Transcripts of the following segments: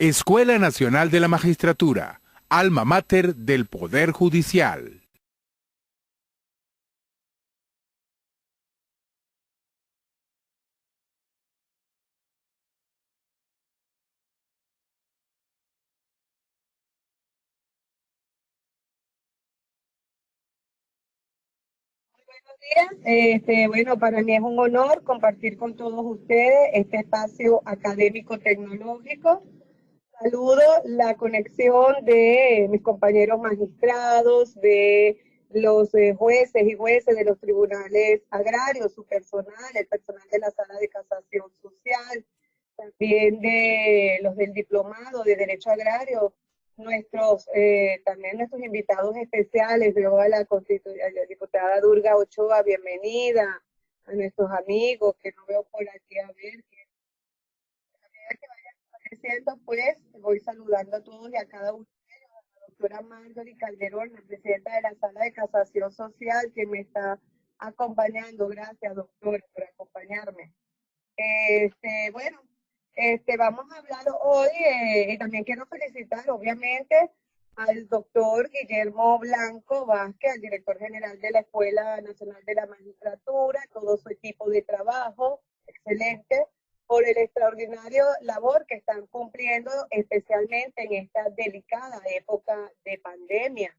Escuela Nacional de la Magistratura, alma mater del Poder Judicial. Bueno, para mí es un honor compartir con todos ustedes este espacio académico tecnológico. Saludo la conexión de mis compañeros magistrados, de los jueces y jueces de los tribunales agrarios, su personal, el personal de la sala de casación social, también de los del diplomado de Derecho Agrario, también nuestros invitados especiales, veo a a la diputada Durga Ochoa, bienvenida, a nuestros amigos que no veo por aquí, a ver, que vayan apareciendo, pues voy saludando a todos y a cada uno de ellos, a la doctora Marjorie Calderón, la presidenta de la sala de casación social, que me está acompañando, gracias doctora por acompañarme. Bueno, vamos a hablar hoy, y también quiero felicitar, obviamente, al doctor Guillermo Blanco Vázquez, al director general de la Escuela Nacional de la Magistratura, todo su equipo de trabajo, excelente, por el extraordinario labor que están cumpliendo, especialmente en esta delicada época de pandemia.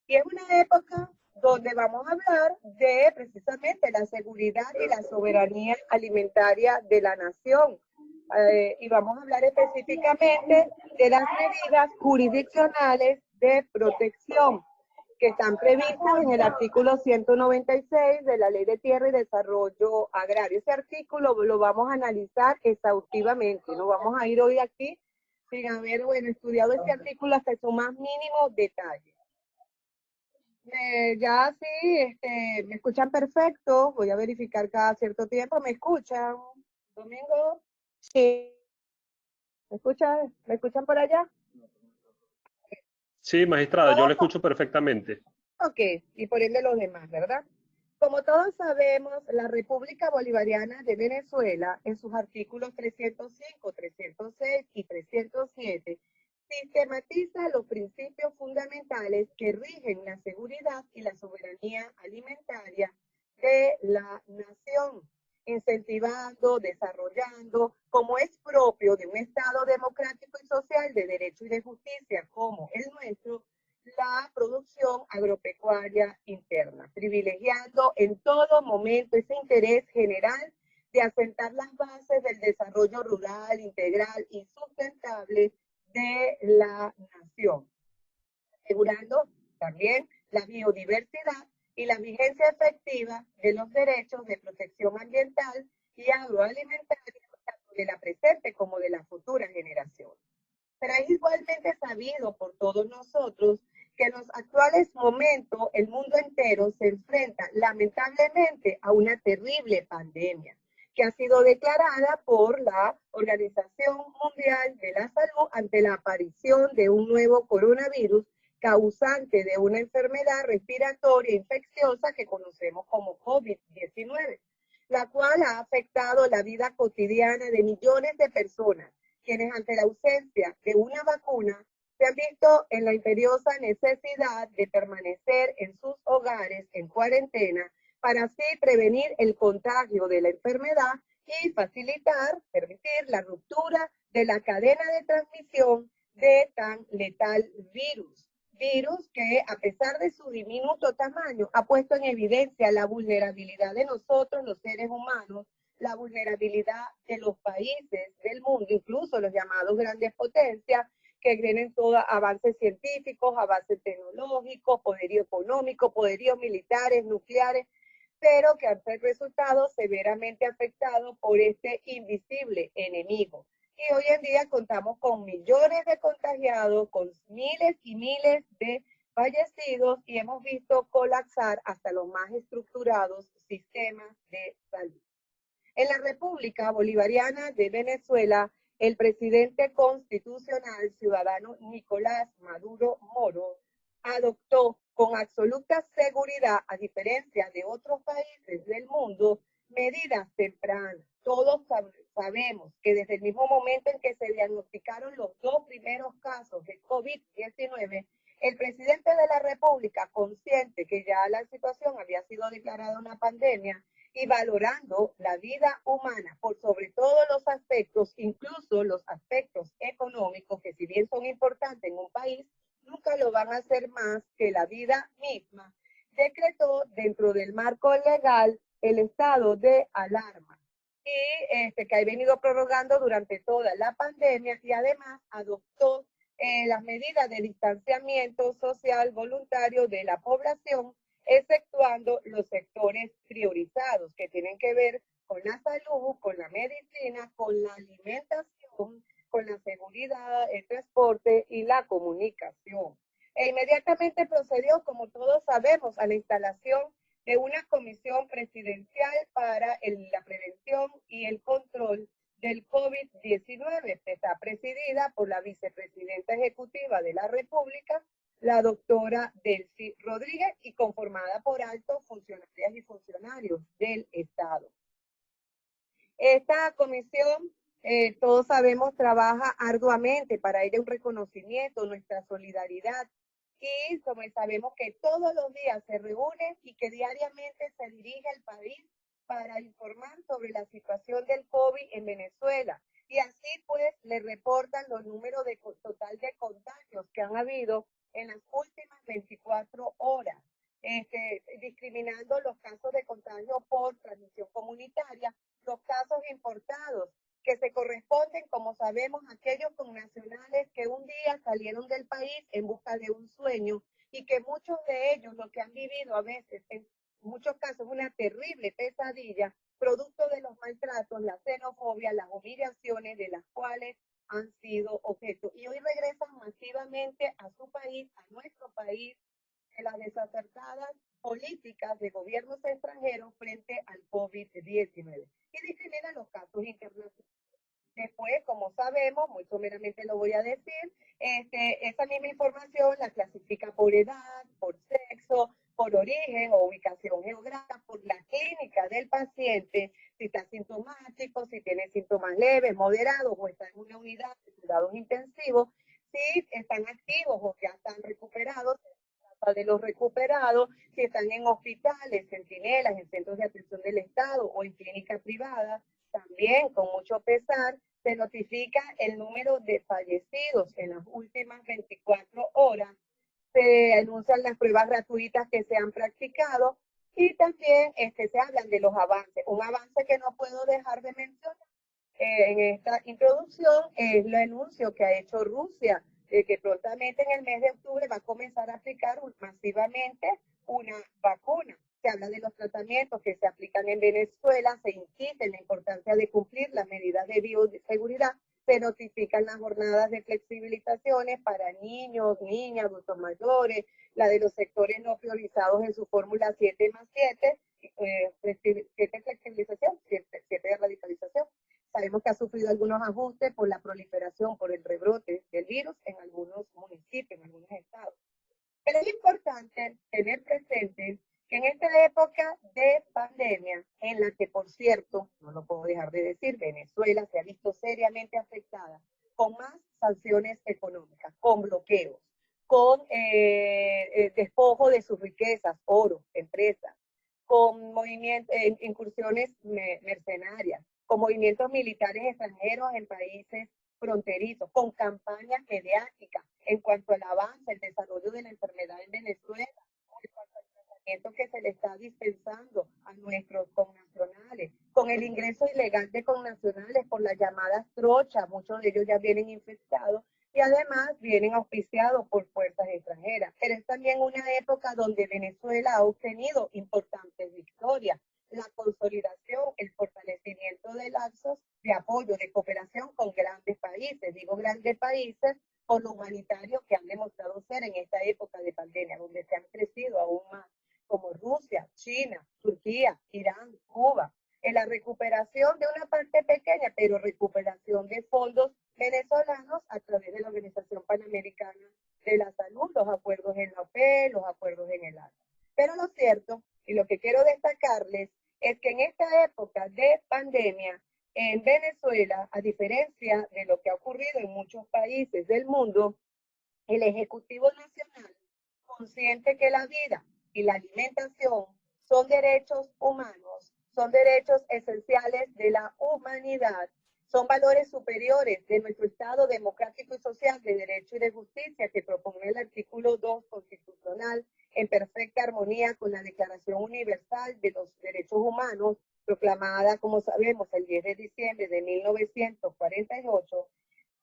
Y es una época donde vamos a hablar de precisamente la seguridad y la soberanía alimentaria de la nación. Y vamos a hablar específicamente de las medidas jurisdiccionales de protección que están previstas en el artículo 196 de la Ley de Tierra y Desarrollo Agrario. Ese artículo lo vamos a analizar exhaustivamente. No vamos a ir hoy aquí sin haber, estudiado este artículo hasta su más mínimo detalle. Ya sí, me escuchan perfecto. Voy a verificar cada cierto tiempo. ¿Me escuchan? Domingo, sí. ¿Me escuchan por allá? Sí, magistrada, yo le escucho perfectamente. Ok, y por ende los demás, ¿verdad? Como todos sabemos, la República Bolivariana de Venezuela, en sus artículos 305, 306 y 307, sistematiza los principios fundamentales que rigen la seguridad y la soberanía alimentaria de la nación, incentivando, desarrollando, como es propio de un Estado democrático y social de derecho y de justicia como el nuestro, la producción agropecuaria interna, privilegiando en todo momento ese interés general de asentar las bases del desarrollo rural, integral y sustentable de la nación, asegurando también la biodiversidad y la vigencia efectiva de los derechos de protección ambiental y agroalimentaria, tanto de la presente como de la futura generación. Pero es igualmente sabido por todos nosotros que en los actuales momentos el mundo entero se enfrenta lamentablemente a una terrible pandemia que ha sido declarada por la Organización Mundial de la Salud ante la aparición de un nuevo coronavirus causante de una enfermedad respiratoria infecciosa que conocemos como COVID-19, la cual ha afectado la vida cotidiana de millones de personas, quienes ante la ausencia de una vacuna se han visto en la imperiosa necesidad de permanecer en sus hogares en cuarentena para así prevenir el contagio de la enfermedad y permitir la ruptura de la cadena de transmisión de tan letal virus. Virus que, a pesar de su diminuto tamaño, ha puesto en evidencia la vulnerabilidad de nosotros, los seres humanos, la vulnerabilidad de los países del mundo, incluso los llamados grandes potencias, que tienen todos avances científicos, avances tecnológicos, poderío económico, poderíos militares, nucleares, pero que han resultado severamente afectados por este invisible enemigo. Y hoy en día contamos con millones de contagiados, con miles y miles de fallecidos y hemos visto colapsar hasta los más estructurados sistemas de salud. En la República Bolivariana de Venezuela, el presidente constitucional ciudadano Nicolás Maduro Moro adoptó con absoluta seguridad, a diferencia de otros países del mundo, medidas tempranas, Todos sabemos que desde el mismo momento en que se diagnosticaron los 2 primeros casos de COVID-19, el presidente de la República, consciente que ya la situación había sido declarada una pandemia y valorando la vida humana por sobre todos los aspectos, incluso los aspectos económicos, que si bien son importantes en un país, nunca lo van a hacer más que la vida misma, decretó dentro del marco legal el estado de alarma y que ha venido prorrogando durante toda la pandemia y además adoptó las medidas de distanciamiento social voluntario de la población, exceptuando los sectores priorizados que tienen que ver con la salud, con la medicina, con la alimentación, con la seguridad, el transporte y la comunicación. E inmediatamente procedió, como todos sabemos, a la instalación de una comisión presidencial para la prevención y el control del COVID-19. Está presidida por la vicepresidenta ejecutiva de la República, la doctora Delcy Rodríguez, y conformada por altos funcionarias y funcionarios del Estado. Esta comisión, todos sabemos, trabaja arduamente. Para ella un reconocimiento, nuestra solidaridad, y como sabemos que todos los días se reúne y que diariamente se dirige al país para informar sobre la situación del COVID en Venezuela. Y así pues le reportan los números de total de contagios que han habido en las últimas 24 horas, discriminando los casos de contagio por transmisión comunitaria, los casos importados, que se corresponden, como sabemos, a aquellos connacionales que un día salieron del país en busca de un sueño y que muchos de ellos lo que han vivido a veces, en muchos casos, una terrible pesadilla, producto de los maltratos, la xenofobia, las humillaciones de las cuales han sido objeto. Y hoy regresan masivamente a su país, a nuestro país, de las desacertadas políticas de gobiernos extranjeros frente al COVID-19 y discriminan los casos internacionales. Después, como sabemos, muy someramente lo voy a decir, esa misma información la clasifica por edad, por sexo, por origen o ubicación geográfica, por la clínica del paciente, si está sintomático, si tiene síntomas leves, moderados o está en una unidad de cuidados intensivos, si están activos o ya están recuperados, de los recuperados, si están en hospitales, centinelas, en centros de atención del Estado o en clínicas privadas. También, con mucho pesar, se notifica el número de fallecidos en las últimas 24 horas. Se anuncian las pruebas gratuitas que se han practicado y también se hablan de los avances. Un avance que no puedo dejar de mencionar en esta introducción es el anuncio que ha hecho Rusia, que prontamente en el mes de octubre va a comenzar a aplicar masivamente una vacuna. Se habla de los tratamientos que se aplican en Venezuela, se insiste en la importancia de cumplir las medidas de bioseguridad, se notifican las jornadas de flexibilizaciones para niños, niñas, adultos mayores, la de los sectores no priorizados en su fórmula 7+7, 7 flexibilización, 7 de radicalización. Sabemos que ha sufrido algunos ajustes por la proliferación, por el rebrote del virus en algunos municipios, en algunos estados. Pero es importante tener presente que en esta época de pandemia, en la que, por cierto, no lo puedo dejar de decir, Venezuela se ha visto seriamente afectada con más sanciones económicas, con bloqueos, con despojo de sus riquezas, oro, empresas, con incursiones mercenarias, con movimientos militares extranjeros en países fronterizos, con campañas mediáticas en cuanto al avance, el desarrollo de la enfermedad en Venezuela, en cuanto al tratamiento que se le está dispensando a nuestros connacionales, con el ingreso ilegal de connacionales por las llamadas trochas, muchos de ellos ya vienen infectados y además vienen auspiciados por fuerzas extranjeras. Pero es también una época donde Venezuela ha obtenido importantes victorias. La consolidación, el fortalecimiento de lazos de apoyo, de cooperación con grandes países. Digo grandes países por lo humanitario que han demostrado ser en esta época de pandemia, donde se han crecido aún más, como Rusia, China, Turquía, Irán, Cuba. En la recuperación de una parte pequeña, pero recuperación de fondos venezolanos a través de la Organización Panamericana de la Salud, los acuerdos en la OPE, los acuerdos en el ALA. Pero lo cierto, y lo que quiero destacarles, es que en esta época de pandemia En Venezuela, a diferencia de lo que ha ocurrido en muchos países del mundo, el Ejecutivo Nacional, consciente que la vida y la alimentación son derechos humanos, son derechos esenciales de la humanidad, son valores superiores de nuestro Estado democrático y social de derecho y de justicia que propone el artículo 2 constitucional en perfecta armonía con la Declaración Universal de los Derechos Humanos, proclamada, como sabemos, el 10 de diciembre de 1948,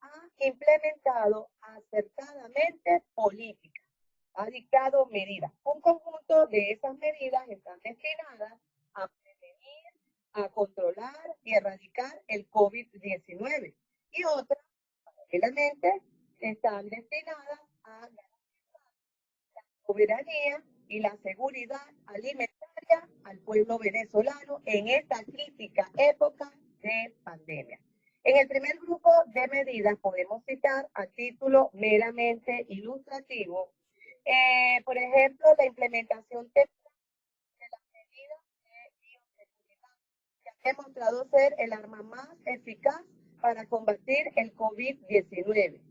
ha implementado acertadamente políticas, ha dictado medidas. Un conjunto de esas medidas están destinadas a prevenir, a controlar y erradicar el COVID-19 y otras, paralelamente, están destinadas a garantizar la soberanía y la seguridad alimentaria al pueblo venezolano en esta crítica época de pandemia. En el primer grupo de medidas podemos citar a título meramente ilustrativo, por ejemplo, la implementación temprana de las medidas de bioseguridad, que ha demostrado ser el arma más eficaz para combatir el COVID-19.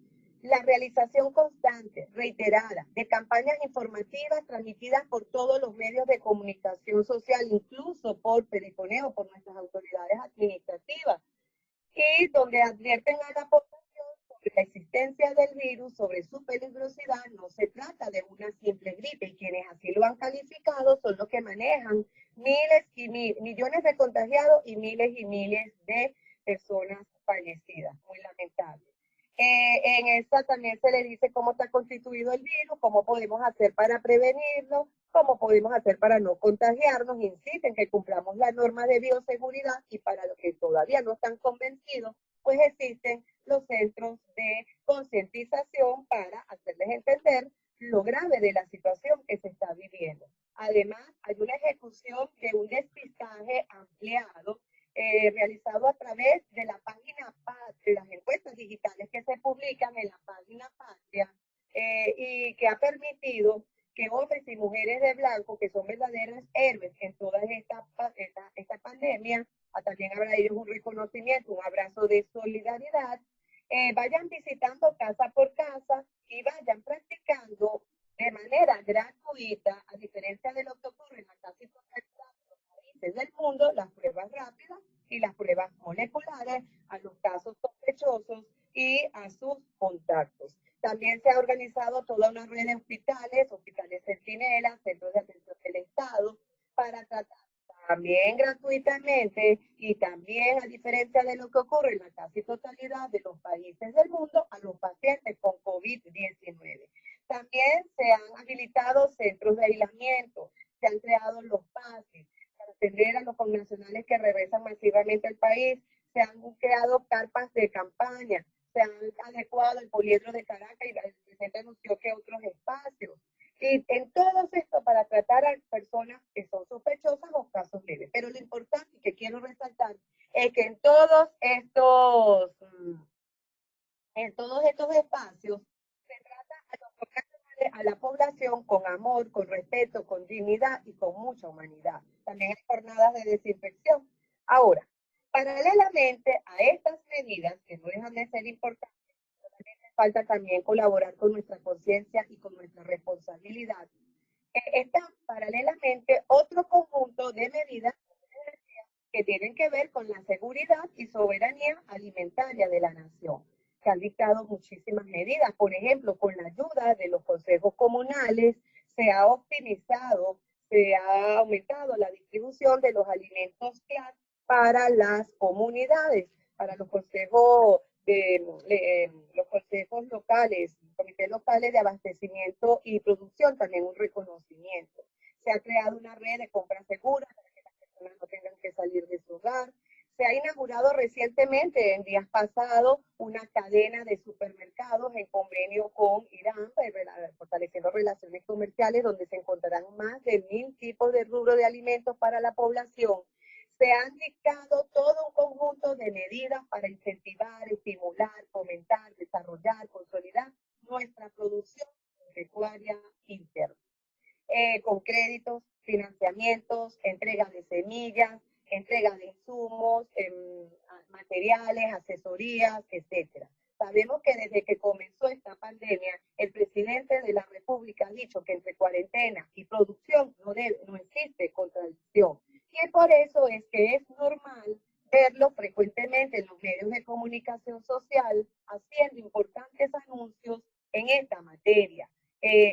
La realización constante, reiterada, de campañas informativas transmitidas por todos los medios de comunicación social, incluso por perifoneo, por nuestras autoridades administrativas, y donde advierten a la población sobre la existencia del virus, sobre su peligrosidad. No se trata de una simple gripe, y quienes así lo han calificado son los que manejan miles y millones de contagiados y miles de personas fallecidas. Muy lamentable. En esta también se le dice cómo está constituido el virus, cómo podemos hacer para prevenirlo, cómo podemos hacer para no contagiarnos. Insisten que cumplamos las normas de bioseguridad, y para los que todavía no están convencidos, pues existen los centros de concientización para hacerles entender lo grave de la situación que se está viviendo. Además, hay una ejecución de un despistaje ampliado realizado a través de la página Patria, las encuestas digitales que se publican en la página Patria, y que ha permitido que hombres y mujeres de blanco, que son verdaderos héroes en toda esta pandemia, también habrá ellos un reconocimiento, un abrazo de solidaridad, vayan visitando casa por casa y vayan practicando de manera gratuita, a diferencia de lo que ocurre en la casi totalidad de los países del mundo, las pruebas rápidas y las pruebas moleculares a los casos sospechosos y a sus contactos. También se ha organizado toda una red de hospitales centinelas, centros de atención del Estado, para tratar también gratuitamente y también, a diferencia de lo que ocurre en la casi totalidad de los países del mundo, a los pacientes con COVID-19. También se han habilitado centros de aislamiento, se han creado los PASES para atender a los connacionales que regresan masivamente al país, se han creado carpas de campaña, se han adecuado el poliedro de Caracas y el presidente anunció que otros espacios. Y en todo esto para tratar a personas que son sospechosas o casos leves. Pero lo importante y que quiero resaltar es que en todos estos espacios se trata a la población con amor, con respeto, con dignidad y con mucha humanidad. También hay jornadas de desinfección. Ahora, paralelamente a estas medidas, que no dejan de ser importantes, falta también colaborar con nuestra conciencia y con nuestra responsabilidad. Está paralelamente otro conjunto de medidas que tienen que ver con la seguridad y soberanía alimentaria de la nación, que han dictado muchísimas medidas. Por ejemplo, con la ayuda de los consejos comunales, se ha optimizado, se ha aumentado la distribución de los alimentos CLAS para las comunidades, para los consejos locales, comités locales de abastecimiento y producción, también un reconocimiento. Se ha creado una red de compras seguras para que las personas no tengan que salir de su hogar. Se ha inaugurado recientemente, en días pasados, una cadena de supermercados en convenio con Irán, fortaleciendo relaciones comerciales, donde se encontrarán más de 1.000 tipos de rubro de alimentos para la población. Se han dictado todo un conjunto de medidas para incentivar, estimular, fomentar, desarrollar, consolidar nuestra producción agropecuaria interna. Con créditos, financiamientos, entrega de semillas, entrega de insumos, materiales, asesorías, etcétera. Sabemos que desde que comenzó esta pandemia, el presidente de la República ha dicho que entre cuarentena y producción no existe contradicción. Y por eso es que es normal verlo frecuentemente en los medios de comunicación social haciendo importantes anuncios en esta materia.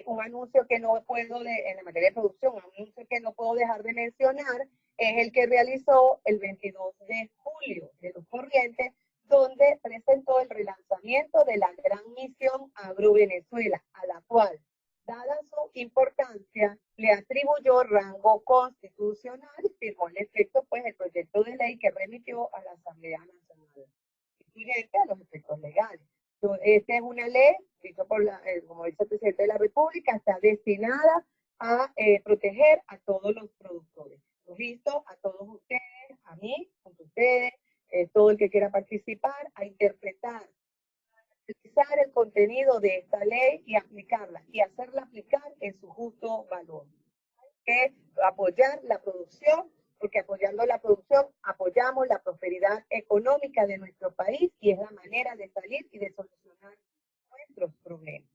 Un anuncio que no puedo, en la materia de producción, un anuncio que no puedo dejar de mencionar es el que realizó el 22 de julio de los corrientes, donde presentó el relanzamiento de la gran misión Agro-Venezuela, a la cual, dada su importancia, le atribuyó rango constitucional y firmó al efecto pues, el proyecto de ley que remitió a la Asamblea Nacional, incluyente a los efectos legales. Esta es una ley, dicho por como dice el presidente de la República, está destinada a proteger a todos los productores. Lo visto a todos ustedes, a mí, junto a ustedes, todo el que quiera participar, a interpretar, utilizar el contenido de esta ley y aplicarla, y hacerla aplicar en su justo valor. Que apoyar la producción, porque apoyando la producción apoyamos la prosperidad económica de nuestro país y es la manera de salir y de solucionar nuestros problemas.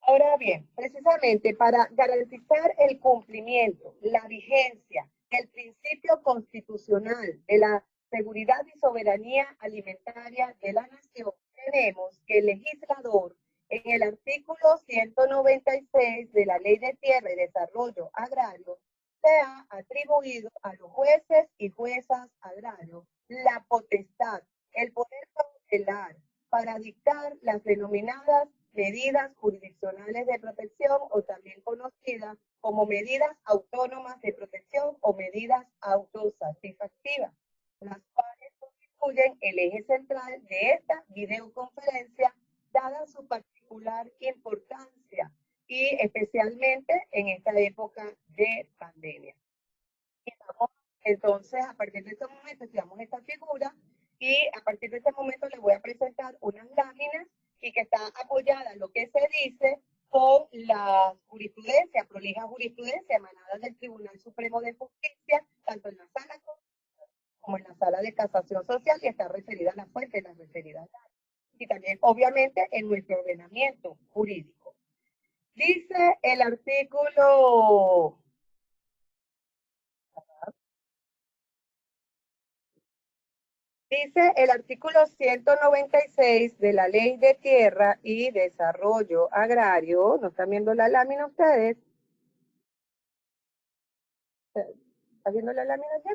Ahora bien, precisamente para garantizar el cumplimiento, la vigencia del principio constitucional de la seguridad y soberanía alimentaria de la nación, tenemos que el legislador en el artículo 196 de la Ley de Tierra y Desarrollo Agrario se ha atribuido a los jueces y juezas agrarios la potestad, el poder cautelar para dictar las denominadas medidas jurisdiccionales de protección o también conocidas como medidas autónomas de protección o medidas autosatisfactivas, las cuales constituyen el eje central de esta videoconferencia dada su particular importancia y especialmente en esta época de pandemia. Entonces, a partir de este momento, estudiamos esta figura y a partir de este momento les voy a presentar unas láminas y que está apoyada lo que se dice con la jurisprudencia, prolija jurisprudencia emanada del Tribunal Supremo de Justicia, tanto en la sala como en la sala de casación social, y está referida a la fuente de las referidas y también, obviamente, en nuestro ordenamiento jurídico. Dice el artículo... Dice el artículo 196 de la Ley de Tierra y Desarrollo Agrario. ¿No están viendo la lámina ustedes? ¿Están viendo la lámina ya?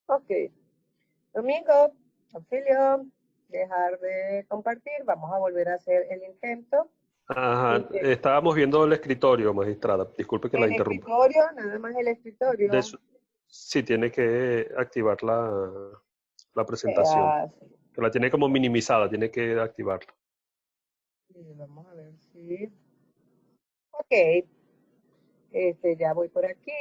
Ok. Domingo, auxilio, dejar de compartir. Vamos a volver a hacer el intento. Ajá, estábamos viendo el escritorio, magistrada. Disculpe que la interrumpa. El escritorio, nada más el escritorio. Sí, tiene que activar la presentación. Sí. Que la tiene como minimizada, tiene que activarla. Sí, vamos a ver si... Ok. Ya voy por aquí,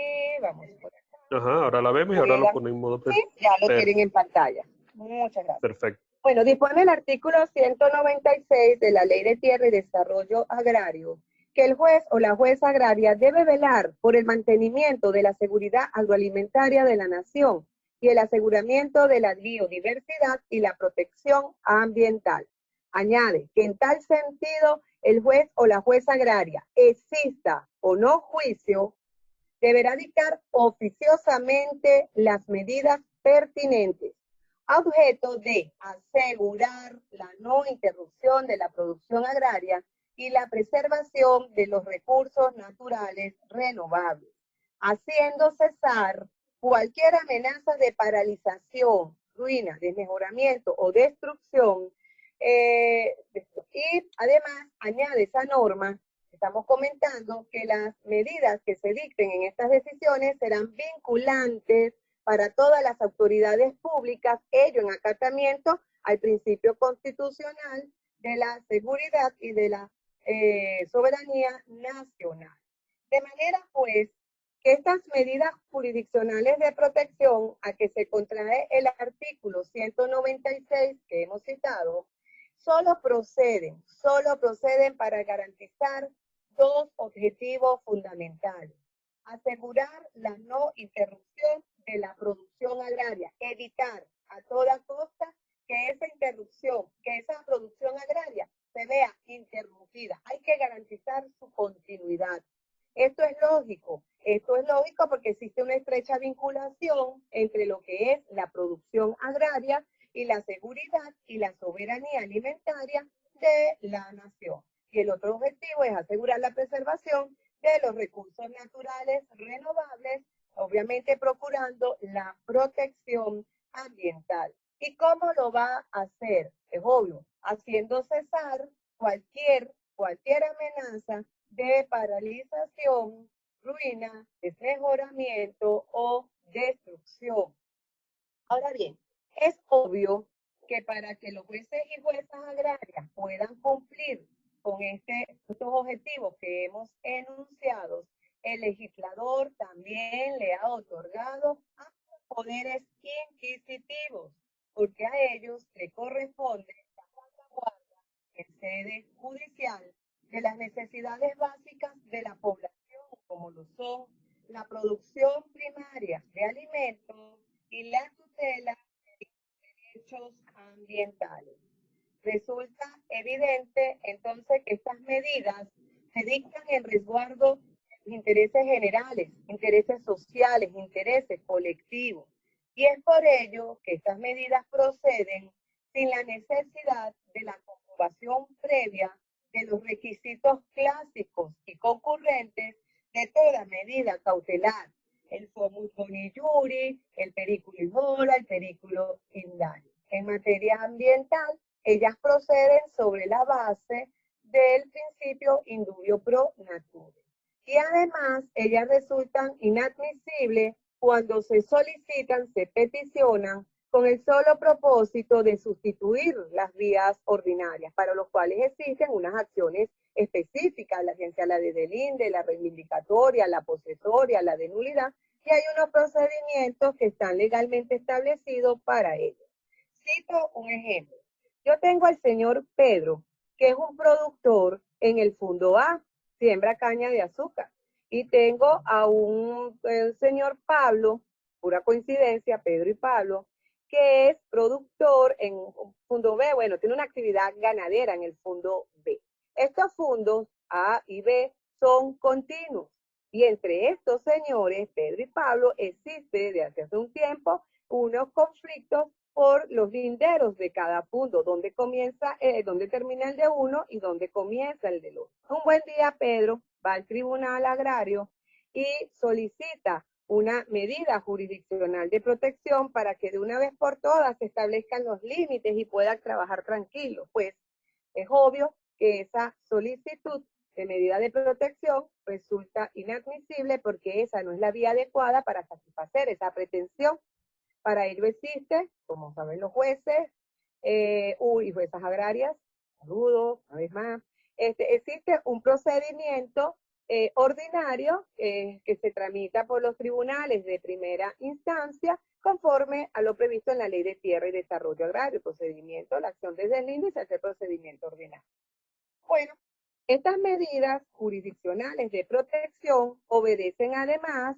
vamos por acá. Ajá, ahora la vemos y ahora lo ponemos en modo Sí, ya lo tienen en pantalla. Muchas gracias. Perfecto. Bueno, dispone el artículo 196 de la Ley de Tierra y Desarrollo Agrario que el juez o la jueza agraria debe velar por el mantenimiento de la seguridad agroalimentaria de la nación y el aseguramiento de la biodiversidad y la protección ambiental. Añade que en tal sentido el juez o la jueza agraria, exista o no juicio, deberá dictar oficiosamente las medidas pertinentes a objeto de asegurar la no interrupción de la producción agraria y la preservación de los recursos naturales renovables, haciendo cesar cualquier amenaza de paralización, ruina, desmejoramiento o destrucción. Y además añade esa norma, estamos comentando, que las medidas que se dicten en estas decisiones serán vinculantes para todas las autoridades públicas, ello en acatamiento al principio constitucional de la seguridad y de la soberanía nacional. De manera, pues, que estas medidas jurisdiccionales de protección a que se contrae el artículo 196 que hemos citado, solo proceden para garantizar dos objetivos fundamentales: asegurar la no interrupción de la producción agraria, evitar a toda costa que esa interrupción, que esa producción agraria se vea interrumpida. Hay que garantizar su continuidad. Esto es lógico porque existe una estrecha vinculación entre lo que es la producción agraria y la seguridad y la soberanía alimentaria de la nación. Y el otro objetivo es asegurar la preservación de los recursos naturales renovables, obviamente procurando la protección ambiental. ¿Y cómo lo va a hacer? Es obvio, haciendo cesar cualquier amenaza de paralización, ruina, desmejoramiento o destrucción. Ahora bien, es obvio que para que los jueces y juezas agrarias puedan cumplir con estos objetivos que hemos enunciado, el legislador también le ha otorgado poderes inquisitivos, porque a ellos le corresponde la salvaguarda en sede judicial de las necesidades básicas de la población, como lo son la producción primaria de alimentos y la tutela de los derechos ambientales. Resulta evidente entonces que estas medidas se dictan en resguardo de los intereses generales, intereses sociales, intereses colectivos. Y es por ello que estas medidas proceden sin la necesidad de la comprobación previa de los requisitos clásicos y concurrentes de toda medida cautelar, el fomus boni iuri, el periculo in hora, el periculo in danno. En materia ambiental, ellas proceden sobre la base del principio indubio pro natura. Y además, ellas resultan inadmisibles cuando se solicitan, se peticionan con el solo propósito de sustituir las vías ordinarias, para los cuales existen unas acciones específicas, la agencia, la de delinde, la reivindicatoria, la posesoria, la de nulidad, y hay unos procedimientos que están legalmente establecidos para ello. Cito un ejemplo. Yo tengo al señor Pedro, que es un productor en el Fundo A, siembra caña de azúcar. Y tengo a un señor Pablo, pura coincidencia, Pedro y Pablo, que es productor en Fundo B, bueno, tiene una actividad ganadera en el Fundo B. Estos fundos A y B son continuos. Y entre estos señores, Pedro y Pablo, existe desde hace un tiempo unos conflictos por los linderos de cada fundo, donde termina el de uno y donde comienza el del otro. Un buen día, Pedro va al Tribunal Agrario y solicita una medida jurisdiccional de protección para que de una vez por todas se establezcan los límites y pueda trabajar tranquilo. Pues es obvio que esa solicitud de medida de protección resulta inadmisible porque esa no es la vía adecuada para satisfacer esa pretensión. Para ello existe, como saben los jueces y juezas agrarias, saludos, una vez más, existe un procedimiento ordinario que se tramita por los tribunales de primera instancia conforme a lo previsto en la Ley de Tierra y Desarrollo Agrario, el procedimiento, la acción de deslinde y se hace el procedimiento ordinario. Bueno, estas medidas jurisdiccionales de protección obedecen además,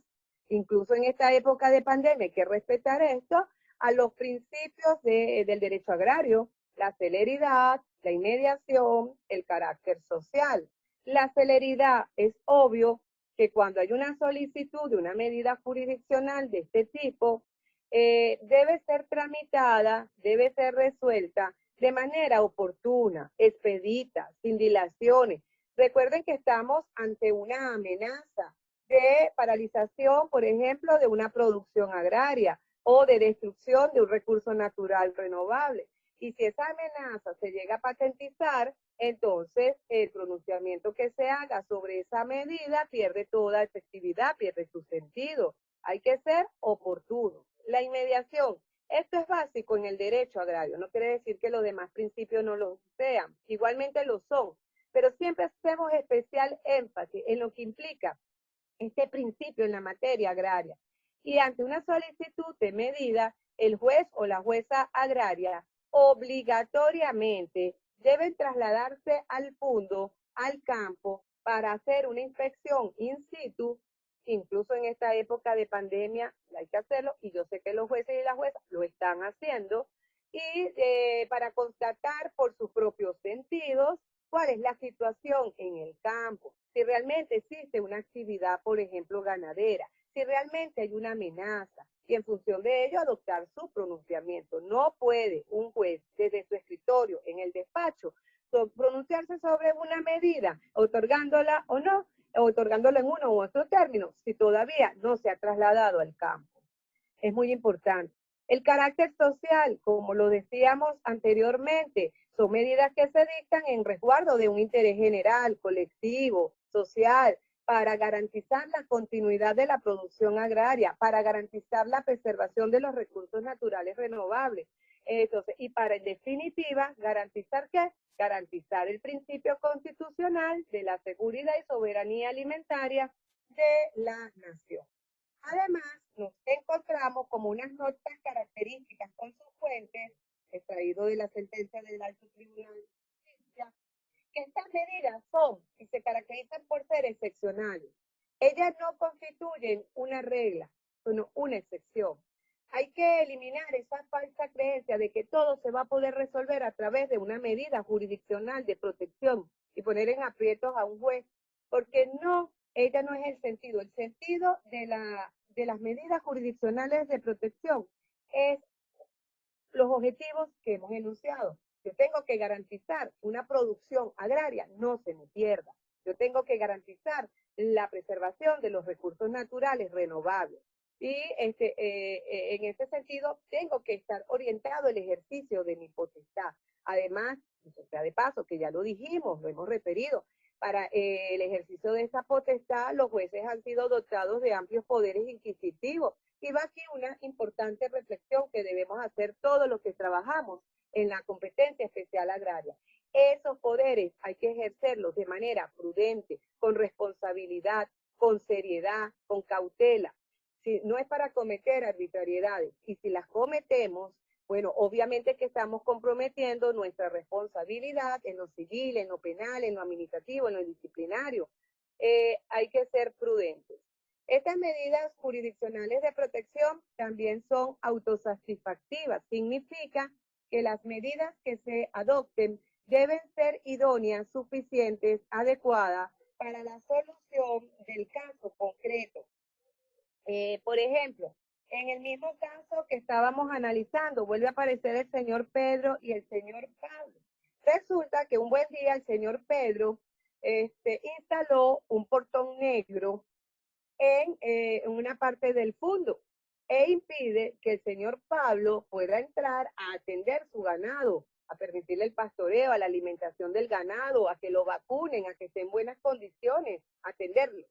incluso en esta época de pandemia, hay que respetar esto, a los principios del derecho agrario, la celeridad, la inmediación, el carácter social. La celeridad es obvio que cuando hay una solicitud de una medida jurisdiccional de este tipo, debe ser tramitada, debe ser resuelta de manera oportuna, expedita, sin dilaciones. Recuerden que estamos ante una amenaza de paralización, por ejemplo, de una producción agraria o de destrucción de un recurso natural renovable. Y si esa amenaza se llega a patentizar, entonces el pronunciamiento que se haga sobre esa medida pierde toda efectividad, pierde su sentido. Hay que ser oportuno. La inmediación. Esto es básico en el derecho agrario. No quiere decir que los demás principios no lo sean. Igualmente lo son. Pero siempre hacemos especial énfasis en lo que implica este principio en la materia agraria. Y ante una solicitud de medida, el juez o la jueza agraria obligatoriamente deben trasladarse al fundo, al campo, para hacer una inspección in situ incluso en esta época de pandemia hay que hacerlo, y yo sé que los jueces y las juezas lo están haciendo, y para constatar por sus propios sentidos cuál es la situación en el campo, si realmente existe una actividad, por ejemplo, ganadera, si realmente hay una amenaza, y en función de ello adoptar su pronunciamiento. No puede un juez desde su escritorio en el despacho pronunciarse sobre una medida, otorgándola o no, otorgándola en uno u otro término, si todavía no se ha trasladado al campo. Es muy importante. El carácter social, como lo decíamos anteriormente, son medidas que se dictan en resguardo de un interés general, colectivo, social, para garantizar la continuidad de la producción agraria, para garantizar la preservación de los recursos naturales renovables. Entonces, y para, en definitiva, garantizar ¿qué? Garantizar el principio constitucional de la seguridad y soberanía alimentaria de la nación. Además, nos encontramos como unas notas características consecuentes, extraído de la sentencia del Alto Tribunal de Justicia, que estas medidas son y se caracterizan por ser excepcionales. Ellas no constituyen una regla, sino una excepción. Hay que eliminar esa falsa creencia de que todo se va a poder resolver a través de una medida jurisdiccional de protección y poner en aprietos a un juez, porque no, ella no es el sentido. El sentido de las medidas jurisdiccionales de protección es los objetivos que hemos enunciado. Yo tengo que garantizar una producción agraria no se me pierda. Yo tengo que garantizar la preservación de los recursos naturales renovables. Y en ese sentido, tengo que estar orientado el ejercicio de mi potestad. Además, o sea, de paso, que ya lo dijimos, lo hemos referido, para el ejercicio de esa potestad, los jueces han sido dotados de amplios poderes inquisitivos. Y va aquí una importante reflexión que debemos hacer todos los que trabajamos en la competencia especial agraria. Esos poderes hay que ejercerlos de manera prudente, con responsabilidad, con seriedad, con cautela. Si no es para cometer arbitrariedades, y si las cometemos, bueno, obviamente que estamos comprometiendo nuestra responsabilidad en lo civil, en lo penal, en lo administrativo, en lo disciplinario. Hay que ser prudentes. Estas medidas jurisdiccionales de protección también son autosatisfactivas. Significa que las medidas que se adopten deben ser idóneas, suficientes, adecuadas para la solución del caso concreto. Por ejemplo, en el mismo caso que estábamos analizando, vuelve a aparecer el señor Pedro y el señor Pablo. Resulta que un buen día el señor Pedro instaló un portón negro en una parte del fondo e impide que el señor Pablo pueda entrar a atender su ganado, a permitirle el pastoreo, a la alimentación del ganado, a que lo vacunen, a que esté en buenas condiciones, atenderlo.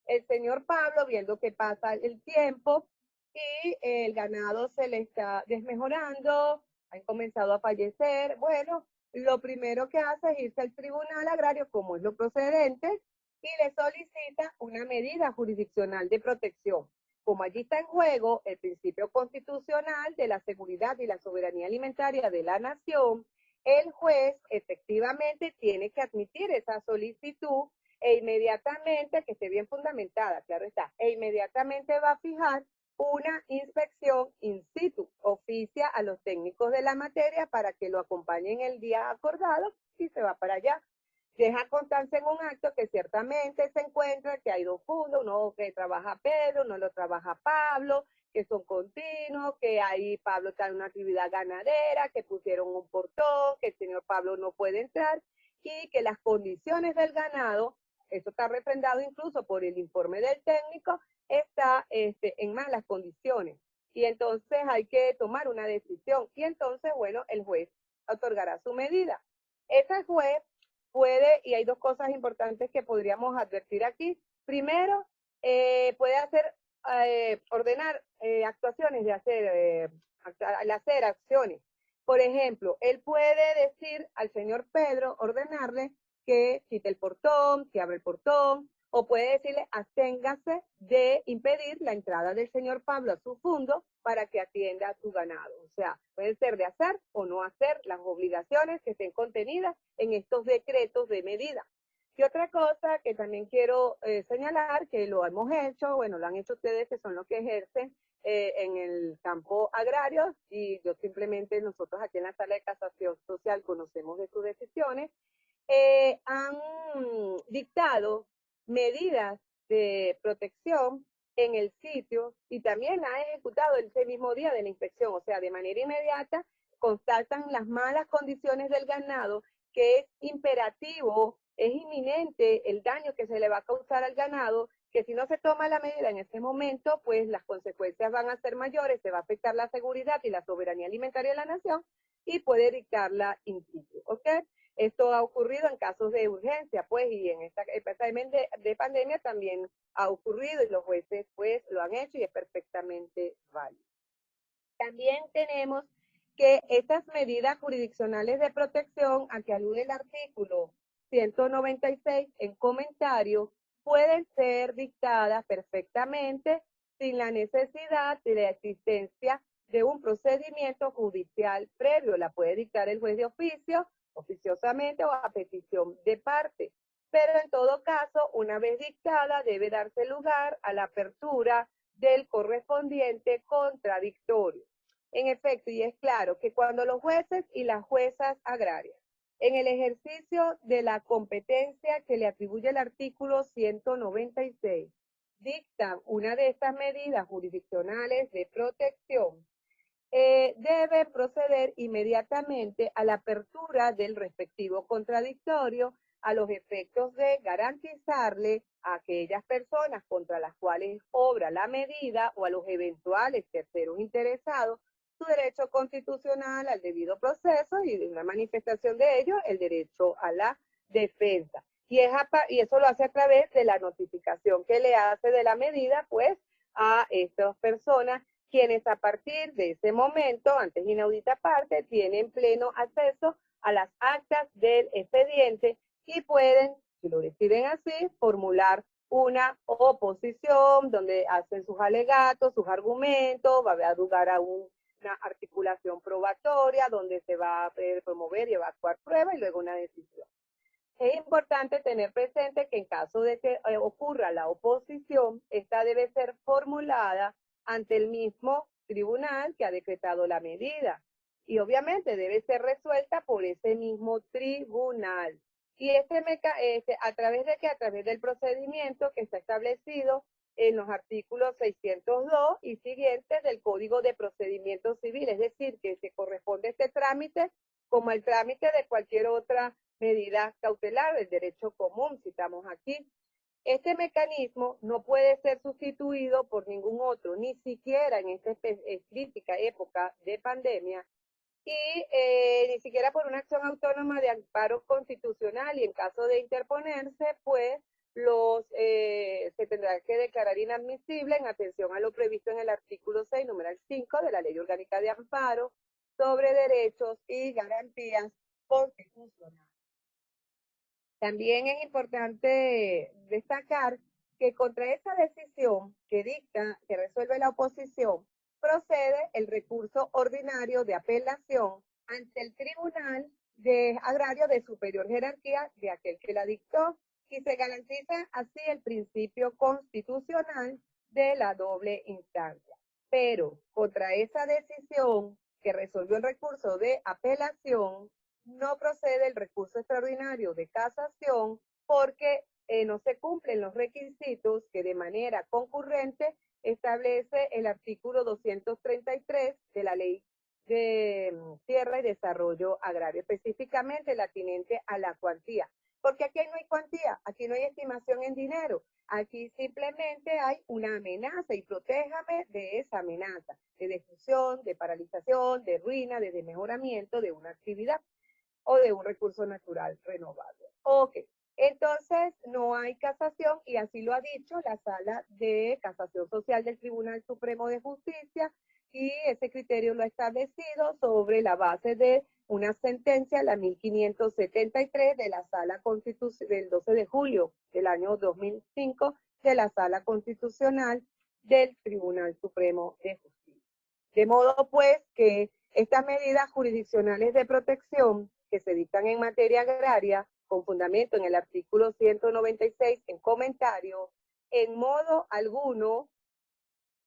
El señor Pablo, viendo que pasa el tiempo y el ganado se le está desmejorando, han comenzado a fallecer, bueno, lo primero que hace es irse al tribunal agrario, como es lo procedente, y le solicita una medida jurisdiccional de protección. Como allí está en juego el principio constitucional de la seguridad y la soberanía alimentaria de la nación, el juez efectivamente tiene que admitir esa solicitud e inmediatamente, que esté bien fundamentada, claro está, e inmediatamente va a fijar una inspección in situ, oficia a los técnicos de la materia para que lo acompañen el día acordado y se va para allá. Deja constancia en un acto que ciertamente se encuentra que hay dos fundos, uno que trabaja Pedro, uno lo trabaja Pablo, que son continuos, que ahí Pablo está en una actividad ganadera, que pusieron un portón, que el señor Pablo no puede entrar y que las condiciones del ganado, eso está refrendado incluso por el informe del técnico, está en malas condiciones. Y entonces hay que tomar una decisión. Y entonces, bueno, el juez otorgará su medida. Ese juez puede, y hay dos cosas importantes que podríamos advertir aquí. Primero, puede ordenar actuaciones, al hacer acciones. Por ejemplo, él puede decir al señor Pedro, ordenarle que quite el portón, que abra el portón, o puede decirle absténgase de impedir la entrada del señor Pablo a su fundo para que atienda a su ganado. O sea, puede ser de hacer o no hacer las obligaciones que estén contenidas en estos decretos de medida. Y otra cosa que también quiero señalar, que lo hemos hecho, bueno, lo han hecho ustedes que son los que ejercen en el campo agrario, y yo simplemente, nosotros aquí en la sala de casación social conocemos de sus decisiones, han dictado medidas de protección en el sitio y también ha ejecutado ese mismo día de la inspección, o sea, de manera inmediata constatan las malas condiciones del ganado, que es imperativo, es inminente el daño que se le va a causar al ganado, que si no se toma la medida en ese momento, pues las consecuencias van a ser mayores, se va a afectar la seguridad y la soberanía alimentaria de la nación y puede dictarla in situ, ¿ok? Esto ha ocurrido en casos de urgencia, pues, y en esta época de pandemia también ha ocurrido y los jueces, pues, lo han hecho y es perfectamente válido. También tenemos que estas medidas jurisdiccionales de protección a que alude el artículo 196 en comentario pueden ser dictadas perfectamente sin la necesidad de la existencia de un procedimiento judicial previo. La puede dictar el juez de oficio, oficiosamente o a petición de parte. Pero en todo caso, una vez dictada, debe darse lugar a la apertura del correspondiente contradictorio. En efecto, y es claro que cuando los jueces y las juezas agrarias, en el ejercicio de la competencia que le atribuye el artículo 196, dictan una de estas medidas jurisdiccionales de protección, debe proceder inmediatamente a la apertura del respectivo contradictorio a los efectos de garantizarle a aquellas personas contra las cuales obra la medida o a los eventuales terceros interesados su derecho constitucional al debido proceso y de una manifestación de ello el derecho a la defensa. Y eso lo hace a través de la notificación que le hace de la medida, pues, a estas personas, quienes a partir de ese momento, antes inaudita parte, tienen pleno acceso a las actas del expediente y pueden, si lo deciden así, formular una oposición donde hacen sus alegatos, sus argumentos, va a dar lugar a una articulación probatoria donde se va a promover y evacuar pruebas y luego una decisión. Es importante tener presente que en caso de que ocurra la oposición, esta debe ser formulada ante el mismo tribunal que ha decretado la medida y obviamente debe ser resuelta por ese mismo tribunal. Y a través del procedimiento que está establecido en los artículos 602 y siguientes del Código de Procedimiento Civil, es decir, que se corresponde este trámite como el trámite de cualquier otra medida cautelar del derecho común, citamos aquí. Este mecanismo no puede ser sustituido por ningún otro, ni siquiera en esta crítica época de pandemia, y ni siquiera por una acción autónoma de amparo constitucional, y en caso de interponerse, pues se tendrá que declarar inadmisible en atención a lo previsto en el artículo 6, numeral 5 de la Ley Orgánica de Amparo sobre Derechos y Garantías Constitucionales. También es importante destacar que contra esa decisión que resuelve la oposición, procede el recurso ordinario de apelación ante el Tribunal Agrario de superior jerarquía de aquel que la dictó, y se garantiza así el principio constitucional de la doble instancia. Pero contra esa decisión que resolvió el recurso de apelación, no procede el recurso extraordinario de casación porque no se cumplen los requisitos que de manera concurrente establece el artículo 233 de la Ley de Tierra y Desarrollo Agrario, específicamente la atinente a la cuantía. Porque aquí no hay cuantía, aquí no hay estimación en dinero, aquí simplemente hay una amenaza y protéjame de esa amenaza, de destrucción, de paralización, de ruina, de desmejoramiento de una actividad o de un recurso natural renovable. Ok, entonces no hay casación y así lo ha dicho la Sala de Casación Social del Tribunal Supremo de Justicia, y ese criterio lo ha establecido sobre la base de una sentencia, la 1573 de la Sala Constitucional del 12 de julio del año 2005 de la Sala Constitucional del Tribunal Supremo de Justicia. De modo pues que estas medidas jurisdiccionales de protección que se dictan en materia agraria con fundamento en el artículo 196 en comentario, en modo alguno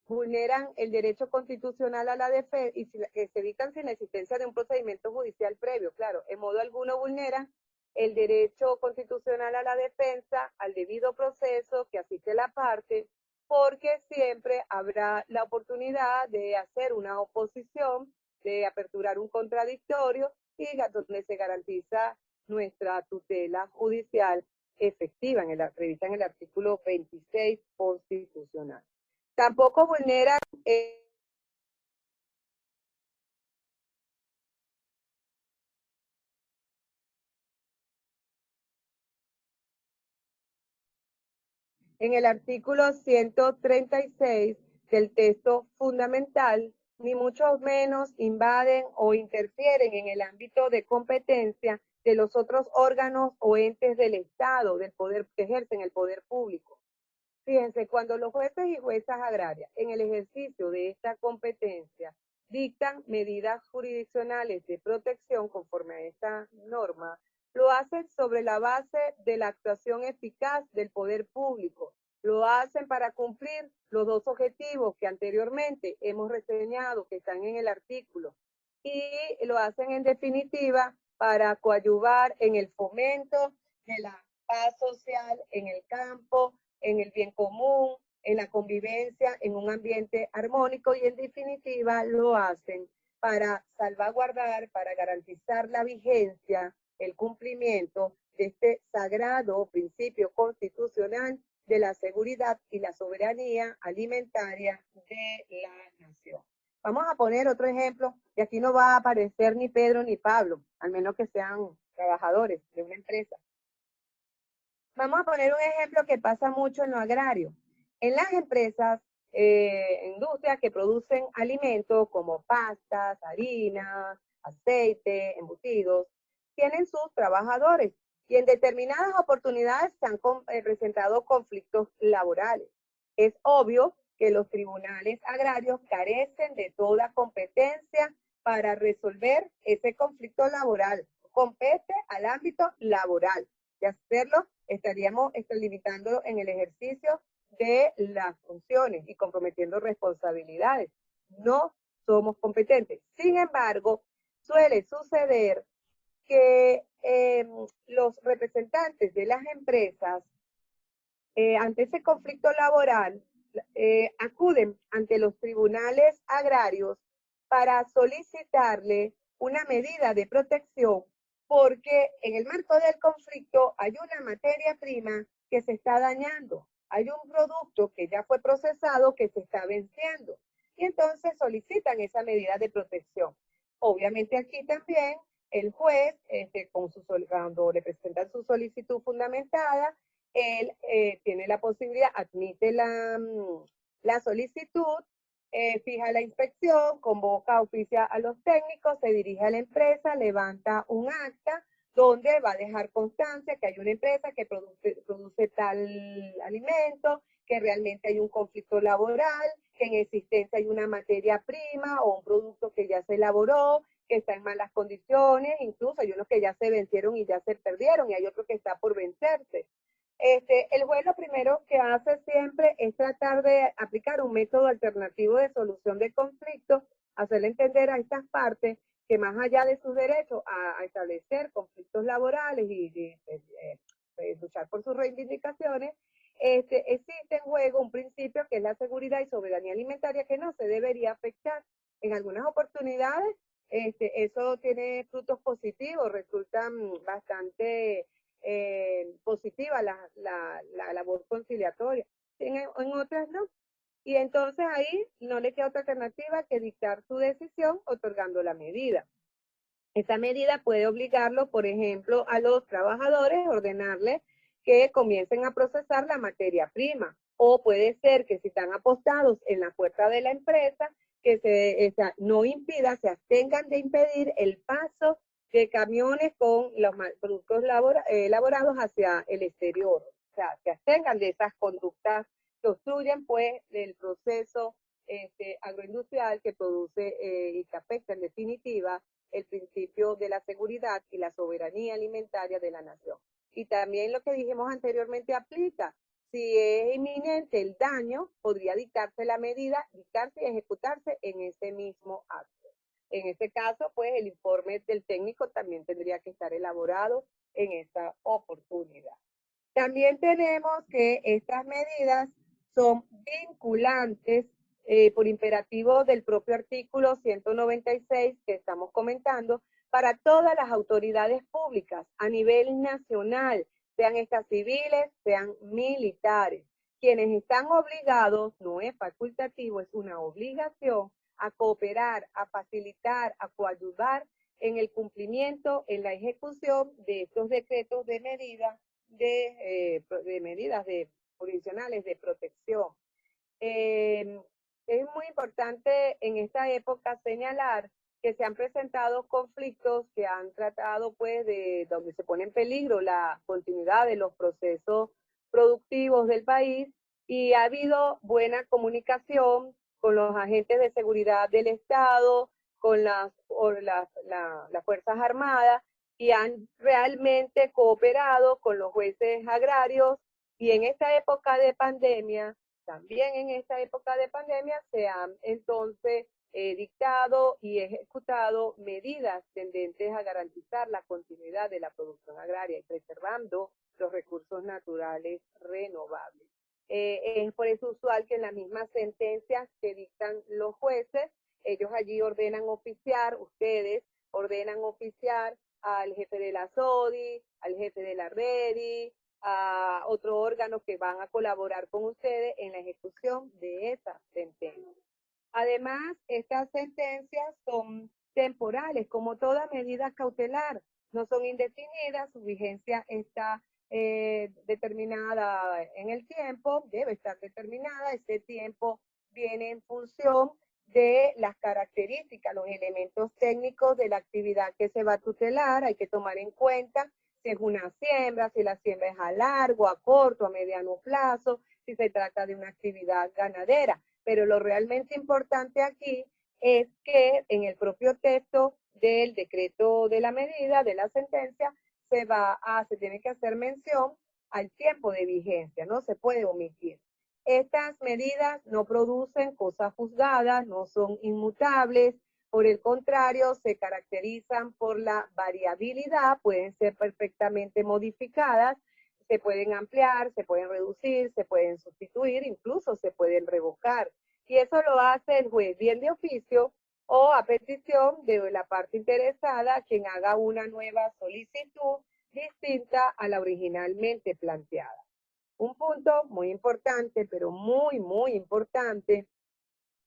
vulneran el derecho constitucional a la defensa y que se evitan sin la existencia de un procedimiento judicial previo. Claro, en modo alguno vulneran el derecho constitucional a la defensa, al debido proceso que asiste la parte, porque siempre habrá la oportunidad de hacer una oposición, de aperturar un contradictorio y donde se garantiza nuestra tutela judicial efectiva, prevista en el artículo 26 constitucional. Tampoco vulneran en el artículo 136 del texto fundamental, ni mucho menos invaden o interfieren en el ámbito de competencia de los otros órganos o entes del Estado, del poder que ejercen el poder público. Fíjense, cuando los jueces y juezas agrarias, en el ejercicio de esta competencia, dictan medidas jurisdiccionales de protección conforme a esta norma, lo hacen sobre la base de la actuación eficaz del poder público. Lo hacen para cumplir los dos objetivos que anteriormente hemos reseñado, que están en el artículo, y lo hacen en definitiva para coadyuvar en el fomento de la paz social en el campo, en el bien común, en la convivencia, en un ambiente armónico y en definitiva lo hacen para salvaguardar, para garantizar la vigencia, el cumplimiento de este sagrado principio constitucional de la seguridad y la soberanía alimentaria de la nación. Vamos a poner otro ejemplo, y aquí no va a aparecer ni Pedro ni Pablo, al menos que sean trabajadores de una empresa. Vamos a poner un ejemplo que pasa mucho en lo agrario. En las empresas, industrias que producen alimentos como pastas, harinas, aceite, embutidos, tienen sus trabajadores y en determinadas oportunidades se han presentado conflictos laborales. Es obvio que los tribunales agrarios carecen de toda competencia para resolver ese conflicto laboral. Compete al ámbito laboral. De hacerlo, estaríamos limitando en el ejercicio de las funciones y comprometiendo responsabilidades. No somos competentes. Sin embargo, suele suceder que los representantes de las empresas, ante ese conflicto laboral, acuden ante los tribunales agrarios para solicitarle una medida de protección porque en el marco del conflicto hay una materia prima que se está dañando, hay un producto que ya fue procesado que se está venciendo y entonces solicitan esa medida de protección. Obviamente aquí también el juez, cuando le presentan su solicitud fundamentada, él tiene la posibilidad, admite la solicitud, fija la inspección, convoca, oficia a los técnicos, se dirige a la empresa, levanta un acta donde va a dejar constancia que hay una empresa que produce tal alimento, que realmente hay un conflicto laboral, que en existencia hay una materia prima o un producto que ya se elaboró, que está en malas condiciones, incluso hay unos que ya se vencieron y ya se perdieron y hay otro que está por vencerse. El juez lo primero que hace siempre es tratar de aplicar un método alternativo de solución de conflictos, hacerle entender a estas partes que más allá de sus derechos a establecer conflictos laborales y luchar por sus reivindicaciones, existe en juego un principio que es la seguridad y soberanía alimentaria que no se debería afectar. En algunas oportunidades eso tiene frutos positivos, resultan bastante positiva la labor conciliatoria. En otras no. Y entonces ahí no le queda otra alternativa que dictar su decisión otorgando la medida. Esa medida puede obligarlo, por ejemplo, a los trabajadores, ordenarles que comiencen a procesar la materia prima. O puede ser que si están apostados en la puerta de la empresa, que no impida, se abstengan de impedir el paso de camiones con los productos elaborados hacia el exterior. O sea, se abstengan de esas conductas que obstruyen pues el proceso agroindustrial que produce y que afecta en definitiva el principio de la seguridad y la soberanía alimentaria de la nación. Y también lo que dijimos anteriormente aplica. Si es inminente el daño, podría dictarse la medida, dictarse y ejecutarse en ese mismo acto. En este caso, pues el informe del técnico también tendría que estar elaborado en esa oportunidad. También tenemos que estas medidas son vinculantes por imperativo del propio artículo 196 que estamos comentando para todas las autoridades públicas a nivel nacional, sean estas civiles, sean militares. Quienes están obligados, no es facultativo, es una obligación a cooperar, a facilitar, a coayudar en el cumplimiento, en la ejecución de estos decretos de medidas jurisdiccionales de protección. Es muy importante en esta época señalar que se han presentado conflictos que han tratado pues de donde se pone en peligro la continuidad de los procesos productivos del país y ha habido buena comunicación con los agentes de seguridad del Estado, con las Fuerzas Armadas y han realmente cooperado con los jueces agrarios y en esta época de pandemia, también en esta época de pandemia se han entonces dictado y ejecutado medidas tendentes a garantizar la continuidad de la producción agraria y preservando los recursos naturales renovables. Es por eso usual que en las mismas sentencias que dictan los jueces, ellos allí ordenan oficiar, ustedes ordenan oficiar al jefe de la SODI, al jefe de la REDI, a otros órganos que van a colaborar con ustedes en la ejecución de esa sentencia. Además, estas sentencias son temporales, como toda medida cautelar, no son indefinidas, su vigencia está determinada en el tiempo, debe estar determinada, ese tiempo viene en función de las características, los elementos técnicos de la actividad que se va a tutelar, hay que tomar en cuenta si es una siembra, si la siembra es a largo, a corto, a mediano plazo, si se trata de una actividad ganadera. Pero lo realmente importante aquí es que en el propio texto del decreto de la medida, de la sentencia, se tiene que hacer mención al tiempo de vigencia, no se puede omitir. Estas medidas no producen cosas juzgadas, no son inmutables, por el contrario, se caracterizan por la variabilidad, pueden ser perfectamente modificadas, se pueden ampliar, se pueden reducir, se pueden sustituir, incluso se pueden revocar. Y eso lo hace el juez bien de oficio o a petición de la parte interesada, quien haga una nueva solicitud distinta a la originalmente planteada. Un punto muy importante, pero muy, muy importante,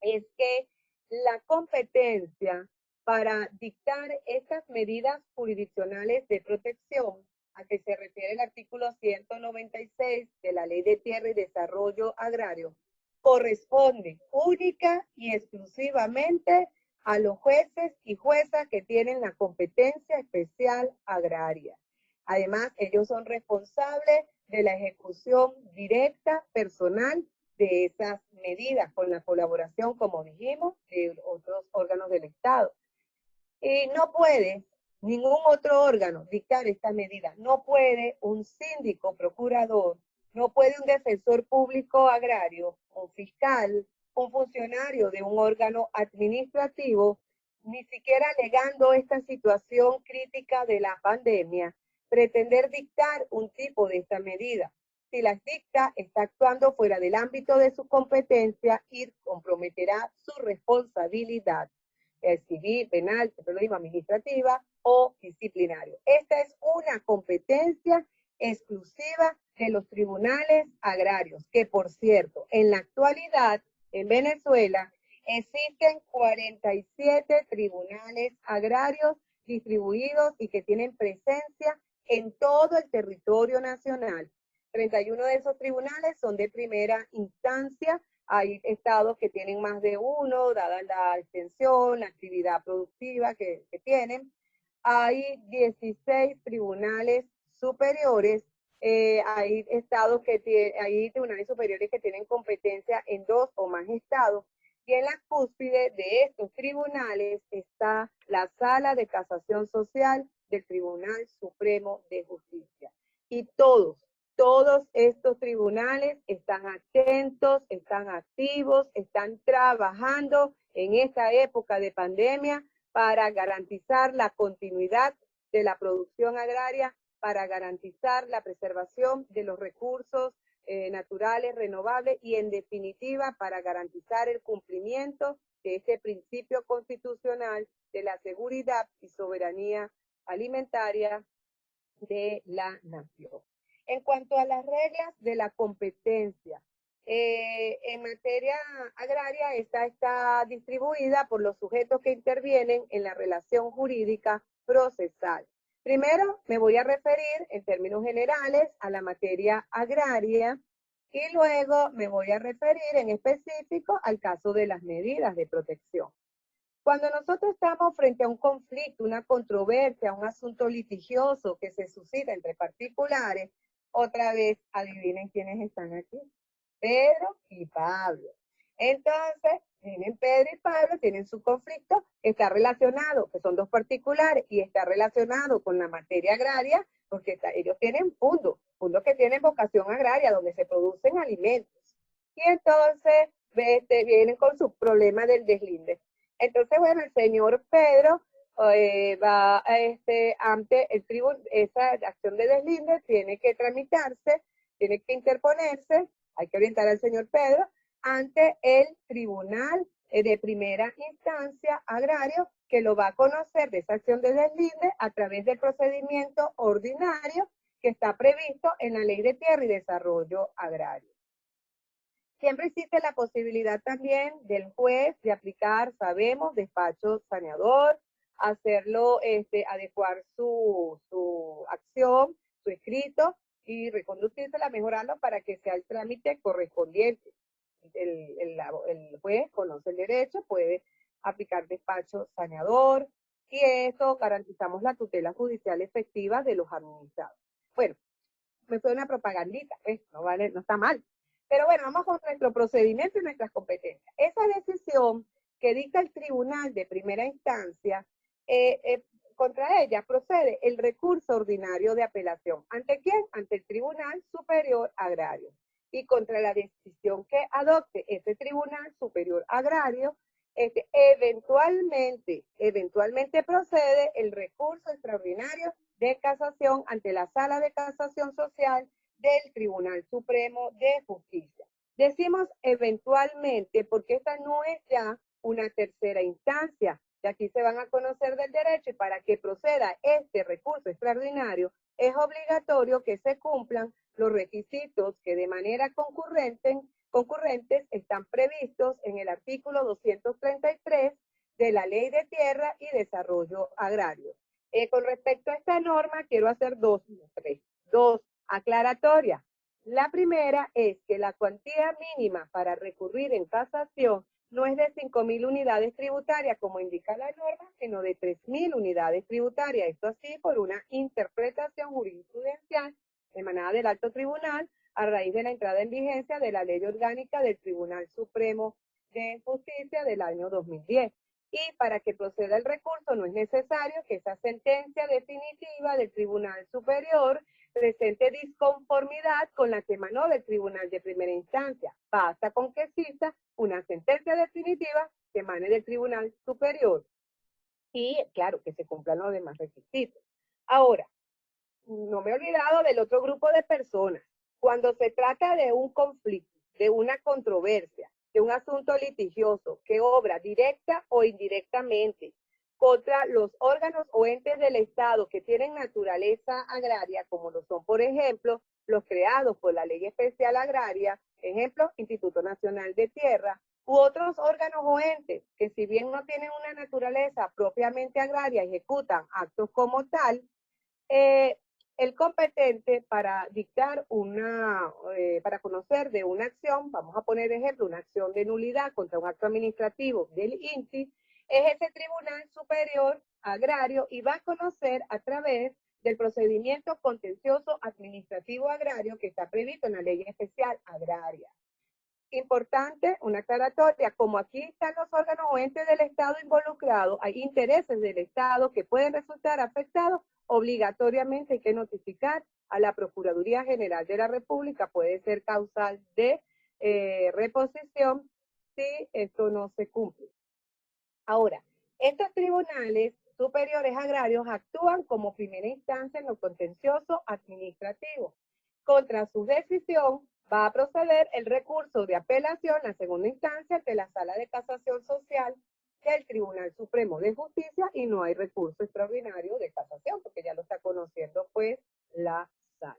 es que la competencia para dictar estas medidas jurisdiccionales de protección a que se refiere el artículo 196 de la Ley de Tierra y Desarrollo Agrario corresponde única y exclusivamente a los jueces y juezas que tienen la competencia especial agraria. Además, ellos son responsables de la ejecución directa, personal, de esas medidas, con la colaboración, como dijimos, de otros órganos del Estado. Y no puede ningún otro órgano dictar estas medidas. No puede un síndico procurador, no puede un defensor público agrario, un fiscal, un funcionario de un órgano administrativo, ni siquiera alegando esta situación crítica de la pandemia, pretender dictar un tipo de esta medida. Si las dicta, está actuando fuera del ámbito de su competencia y comprometerá su responsabilidad civil, penal, administrativa o disciplinario. Esta es una competencia exclusiva de los tribunales agrarios, que por cierto, en la actualidad en Venezuela existen 47 tribunales agrarios distribuidos y que tienen presencia en todo el territorio nacional. 31 de esos tribunales son de primera instancia. Hay estados que tienen más de uno, dada la extensión, la actividad productiva que tienen. Hay 16 tribunales superiores. Hay estados hay tribunales superiores que tienen competencia en 2 o más estados. Y en la cúspide de estos tribunales está la Sala de Casación Social del Tribunal Supremo de Justicia. Y todos estos tribunales están atentos, están activos, están trabajando en esta época de pandemia para garantizar la continuidad de la producción agraria, para garantizar la preservación de los recursos naturales, renovables y, en definitiva, para garantizar el cumplimiento de ese principio constitucional de la seguridad y soberanía alimentaria de la nación. En cuanto a las reglas de la competencia, en materia agraria, esta está distribuida por los sujetos que intervienen en la relación jurídica procesal. Primero me voy a referir en términos generales a la materia agraria y luego me voy a referir en específico al caso de las medidas de protección. Cuando nosotros estamos frente a un conflicto, una controversia, un asunto litigioso que se suscita entre particulares, otra vez adivinen quiénes están aquí. Pedro y Pablo. Entonces, tienen Pedro y Pablo, tienen su conflicto, está relacionado, que son dos particulares, y está relacionado con la materia agraria, porque ellos tienen fundos que tienen vocación agraria, donde se producen alimentos. Y entonces, vienen con su problema del deslinde. Entonces, bueno, el señor Pedro va ante el tribunal, esa acción de deslinde tiene que tramitarse, tiene que interponerse, hay que orientar al señor Pedro ante el tribunal de primera instancia agrario, que lo va a conocer de esa acción de deslinde a través del procedimiento ordinario que está previsto en la Ley de Tierra y Desarrollo Agrario. Siempre existe la posibilidad también del juez de aplicar, sabemos, despacho saneador, hacerlo, adecuar su acción, su escrito, y reconducírsela, mejorarlo para que sea el trámite correspondiente. El juez conoce el derecho, puede aplicar despacho saneador, y eso garantizamos la tutela judicial efectiva de los administrados. Bueno, me fue una propagandita, pues, no vale, no está mal. Pero bueno, vamos con nuestro procedimiento y nuestras competencias. Esa decisión que dicta el tribunal de primera instancia, contra ella procede el recurso ordinario de apelación. ¿Ante quién? Ante el Tribunal Superior Agrario. Y contra la decisión que adopte ese Tribunal Superior Agrario, eventualmente procede el recurso extraordinario de casación ante la Sala de Casación Social del Tribunal Supremo de Justicia. Decimos eventualmente porque esta no es ya una tercera instancia, y aquí se van a conocer del derecho, y para que proceda este recurso extraordinario es obligatorio que se cumplan los requisitos que de manera concurrentes están previstos en el artículo 233 de la Ley de Tierra y Desarrollo Agrario. Con respecto a esta norma, quiero hacer dos aclaratorias. La primera es que la cuantía mínima para recurrir en casación no es de 5.000 unidades tributarias, como indica la norma, sino de 3.000 unidades tributarias. Esto así por una interpretación jurisprudencial emanada del Alto Tribunal a raíz de la entrada en vigencia de la Ley Orgánica del Tribunal Supremo de Justicia del año 2010. Y para que proceda el recurso no es necesario que esa sentencia definitiva del Tribunal Superior presente disconformidad con la que emanó del Tribunal de Primera Instancia. Basta con que exista una sentencia definitiva que emane del Tribunal Superior y, claro, que se cumplan los demás requisitos. Ahora, no me he olvidado del otro grupo de personas. Cuando se trata de un conflicto, de una controversia, de un asunto litigioso que obra directa o indirectamente contra los órganos o entes del Estado que tienen naturaleza agraria, como lo son, por ejemplo, los creados por la Ley Especial Agraria, ejemplo, Instituto Nacional de Tierra, u otros órganos o entes que, si bien no tienen una naturaleza propiamente agraria, ejecutan actos como tal, el competente para dictar para conocer de una acción, vamos a poner ejemplo, una acción de nulidad contra un acto administrativo del INTI, es ese Tribunal Superior Agrario, y va a conocer a través del procedimiento contencioso administrativo agrario que está previsto en la Ley Especial Agraria. Importante, una aclaratoria, como aquí están los órganos o entes del Estado involucrados, hay intereses del Estado que pueden resultar afectados, obligatoriamente hay que notificar a la Procuraduría General de la República, puede ser causal de reposición si esto no se cumple. Ahora, estos tribunales superiores agrarios actúan como primera instancia en lo contencioso administrativo. Contra su decisión va a proceder el recurso de apelación, la segunda instancia, ante la Sala de Casación Social del Tribunal Supremo de Justicia, y no hay recurso extraordinario de casación, porque ya lo está conociendo pues la Sala.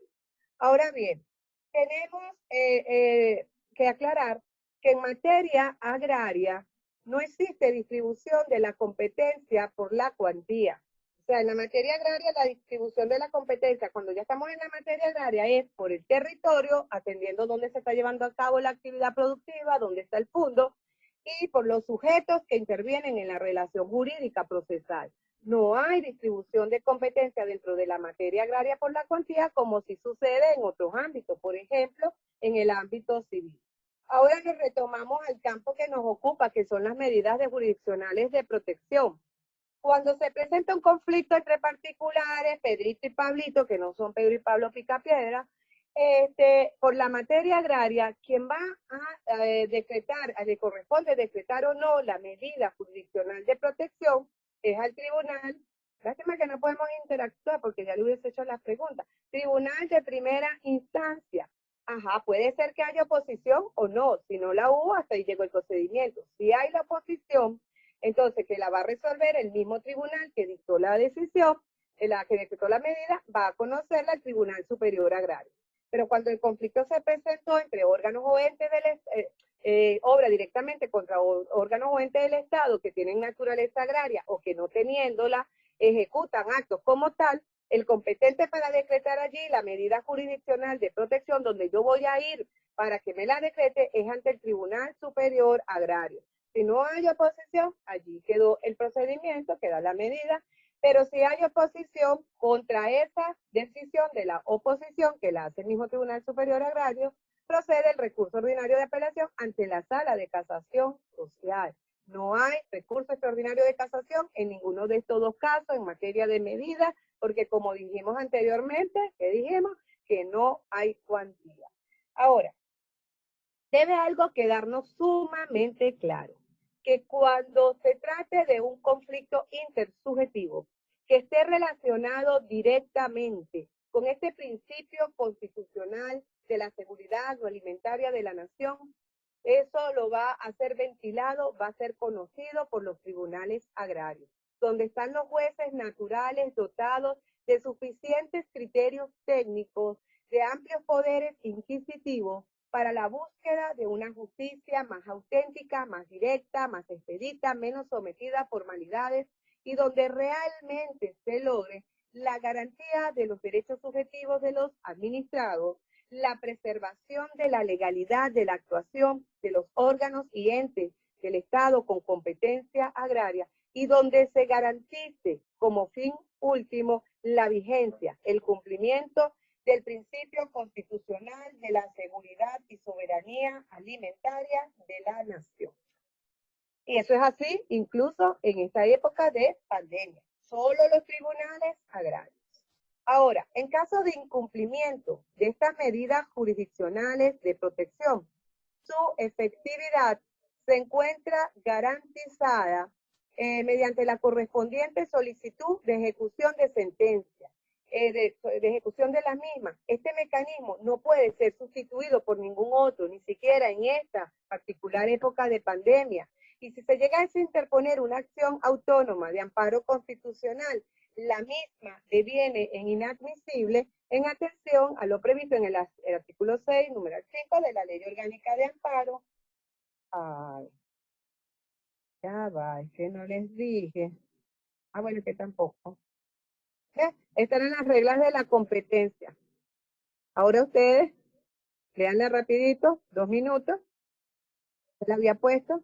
Ahora bien, tenemos que aclarar que en materia agraria no existe distribución de la competencia por la cuantía. O sea, en la materia agraria la distribución de la competencia, cuando ya estamos en la materia agraria, es por el territorio, atendiendo dónde se está llevando a cabo la actividad productiva, dónde está el fondo, y por los sujetos que intervienen en la relación jurídica procesal. No hay distribución de competencia dentro de la materia agraria por la cuantía, como sí sucede en otros ámbitos, por ejemplo, en el ámbito civil. Ahora nos retomamos al campo que nos ocupa, que son las medidas jurisdiccionales de protección. Cuando se presenta un conflicto entre particulares, Pedrito y Pablito, que no son Pedro y Pablo Picapiedra, por la materia agraria, quien va a decretar, le corresponde decretar o no la medida jurisdiccional de protección, es al tribunal. Lástima que no podemos interactuar porque ya le hubiese hecho las preguntas. Tribunal de primera instancia. Ajá, puede ser que haya oposición o no. Si no la hubo, hasta ahí llegó el procedimiento. Si hay la oposición, entonces que la va a resolver el mismo tribunal que dictó la decisión, la que decretó la medida, va a conocerla el Tribunal Superior Agrario. Pero cuando el conflicto se presentó entre órganos o entes del obra directamente contra órganos o entes del Estado que tienen naturaleza agraria o que no teniéndola ejecutan actos como tal, el competente para decretar allí la medida jurisdiccional de protección donde yo voy a ir para que me la decrete es ante el Tribunal Superior Agrario. Si no hay oposición, allí quedó el procedimiento, queda la medida, pero si hay oposición contra esa decisión de la oposición que la hace el mismo Tribunal Superior Agrario, procede el recurso ordinario de apelación ante la Sala de Casación Social. No hay recurso extraordinario de casación en ninguno de estos dos casos en materia de medida, porque como dijimos anteriormente, que no hay cuantía. Ahora, debe algo quedarnos sumamente claro, que cuando se trate de un conflicto intersubjetivo que esté relacionado directamente con este principio constitucional de la seguridad agroalimentaria de la nación, eso lo va a ser ventilado, va a ser conocido por los tribunales agrarios, donde están los jueces naturales dotados de suficientes criterios técnicos, de amplios poderes inquisitivos, para la búsqueda de una justicia más auténtica, más directa, más expedita, menos sometida a formalidades y donde realmente se logre la garantía de los derechos subjetivos de los administrados, la preservación de la legalidad de la actuación de los órganos y entes del Estado con competencia agraria y donde se garantice como fin último la vigencia, el cumplimiento del principio constitucional de la seguridad y soberanía alimentaria de la nación. Y eso es así incluso en esta época de pandemia. Solo los tribunales agrarios. Ahora, en caso de incumplimiento de estas medidas jurisdiccionales de protección, su efectividad se encuentra garantizada mediante la correspondiente solicitud de ejecución de sentencia. De ejecución de la misma. Este mecanismo no puede ser sustituido por ningún otro, ni siquiera en esta particular época de pandemia. Y si se llega a interponer una acción autónoma de amparo constitucional, la misma deviene en inadmisible en atención a lo previsto en el artículo 6, numeral 5 de la Ley Orgánica de Amparo. Ay, ya va, es que no les dije. Ah, bueno, que tampoco. Estas eran las reglas de la competencia. Ahora ustedes, leanla rapidito, 2 minutos, la había puesto,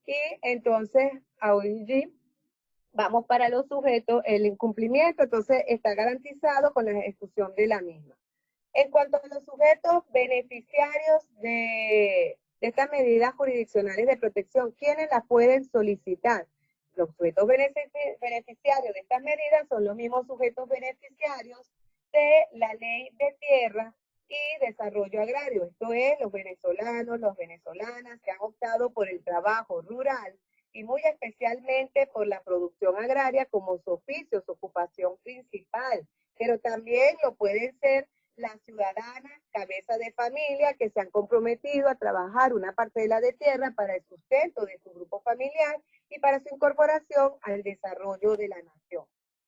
y entonces allí vamos para los sujetos, el incumplimiento, entonces está garantizado con la ejecución de la misma. En cuanto a los sujetos beneficiarios de de estas medidas jurisdiccionales de protección, ¿quiénes las pueden solicitar? Los sujetos beneficiarios de estas medidas son los mismos sujetos beneficiarios de la Ley de Tierra y Desarrollo Agrario. Esto es, los venezolanos, las venezolanas que han optado por el trabajo rural y muy especialmente por la producción agraria como su oficio, su ocupación principal. Pero también lo pueden ser las ciudadanas, cabeza de familia, que se han comprometido a trabajar una parcela de tierra para el sustento de su grupo familiar y para su incorporación al desarrollo de la nación.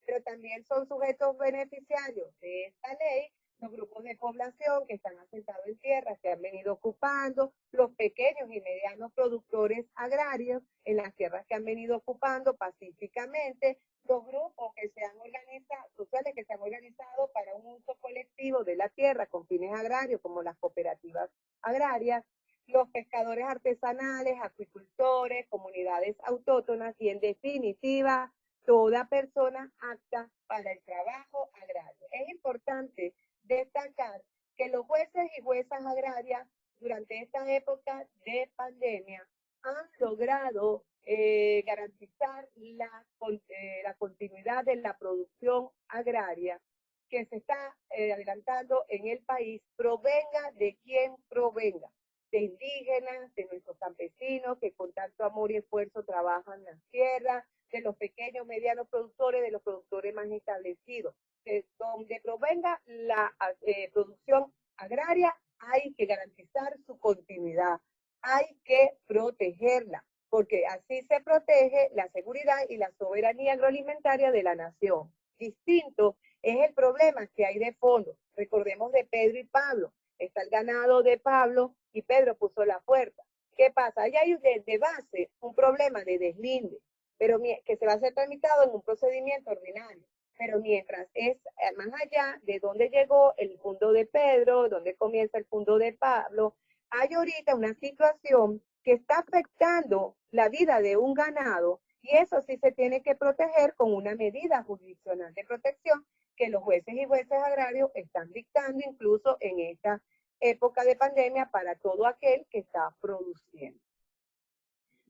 Pero también son sujetos beneficiarios de esta ley los grupos de población que están asentados en tierras que han venido ocupando, los pequeños y medianos productores agrarios en las tierras que han venido ocupando pacíficamente, los grupos que se han organizado, sociales que se han organizado para un uso colectivo de la tierra con fines agrarios, como las cooperativas agrarias, los pescadores artesanales, acuicultores, comunidades autóctonas y, en definitiva, toda persona apta para el trabajo agrario. Es importante destacar que los jueces y juezas agrarias durante esta época de pandemia han logrado garantizar la continuidad de la producción agraria que se está adelantando en el país, provenga de quien provenga, de indígenas, de nuestros campesinos que con tanto amor y esfuerzo trabajan las tierras, de los pequeños, medianos productores, de los productores más establecidos. De donde provenga la producción agraria, hay que garantizar su continuidad, hay que protegerla, porque así se protege la seguridad y la soberanía agroalimentaria de la nación. Distinto es el problema que hay de fondo. Recordemos de Pedro y Pablo. Está el ganado de Pablo y Pedro puso la puerta. ¿Qué pasa? Ahí hay de base un problema de deslinde, pero que se va a ser tramitado en un procedimiento ordinario. Pero mientras es más allá de dónde llegó el fundo de Pedro, dónde comienza el fundo de Pablo, hay ahorita una situación que está afectando la vida de un ganado y eso sí se tiene que proteger con una medida jurisdiccional de protección que los jueces y jueces agrarios están dictando incluso en esta época de pandemia para todo aquel que está produciendo.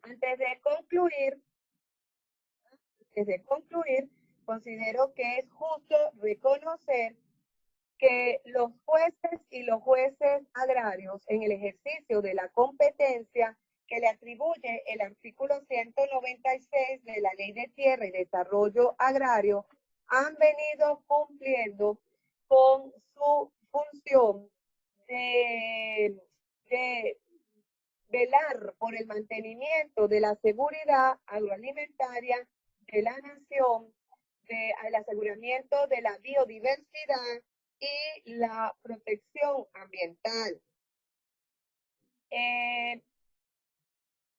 Antes de concluir, considero que es justo reconocer que los jueces y los jueces agrarios en el ejercicio de la competencia que le atribuye el artículo 196 de la Ley de Tierra y Desarrollo Agrario han venido cumpliendo con su función de velar por el mantenimiento de la seguridad agroalimentaria de la nación, el aseguramiento de la biodiversidad y la protección ambiental.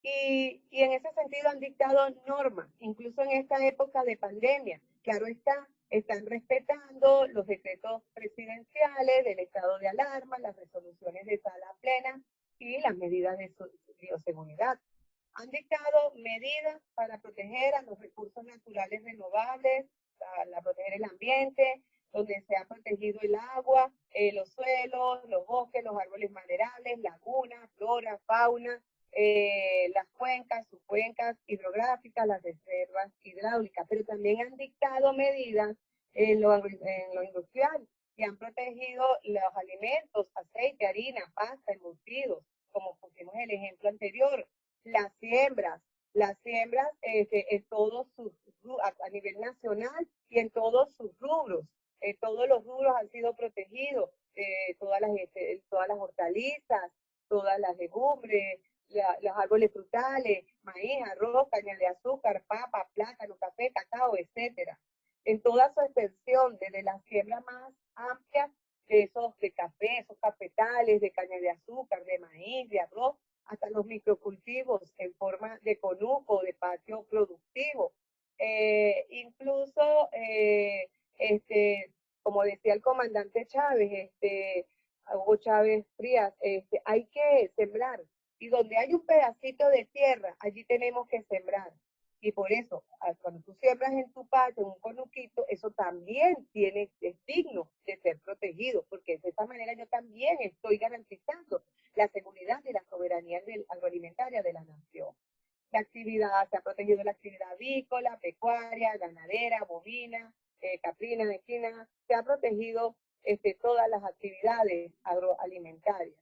Y en ese sentido han dictado normas, incluso en esta época de pandemia. Claro está, están respetando los decretos presidenciales del estado de alarma, las resoluciones de sala plena y las medidas de bioseguridad. Han dictado medidas para proteger a los recursos naturales renovables, para proteger el ambiente, donde se ha protegido el agua, los suelos, los bosques, los árboles maderables, lagunas, flora, fauna, las cuencas, subcuencas hidrográficas, las reservas hidráulicas, pero también han dictado medidas en lo industrial y han protegido los alimentos, aceite, harina, pasta, embutidos, como pusimos el ejemplo anterior, las siembras en todos sus, a nivel nacional y en todos sus rubros. Todos los rubros han sido protegidos, todas las hortalizas, todas las legumbres, los árboles frutales, maíz, arroz, caña de azúcar, papa, plátano, café, cacao, etcétera. En toda su extensión, desde las siembras más amplias de café, esos cafetales, de caña de azúcar, de maíz, de arroz, hasta los microcultivos en forma de conuco, de patio productivo. Incluso, como decía el comandante Chávez, Hugo Chávez Frías, hay que sembrar. Y donde hay un pedacito de tierra, allí tenemos que sembrar. Y por eso, cuando tú siembras en tu patio, en un conuquito, eso también es digno de ser protegido, porque de esta manera yo también estoy garantizando la seguridad y la soberanía de actividad, se ha protegido la actividad avícola, pecuaria, ganadera, bovina, caprina, equina, se ha protegido todas las actividades agroalimentarias.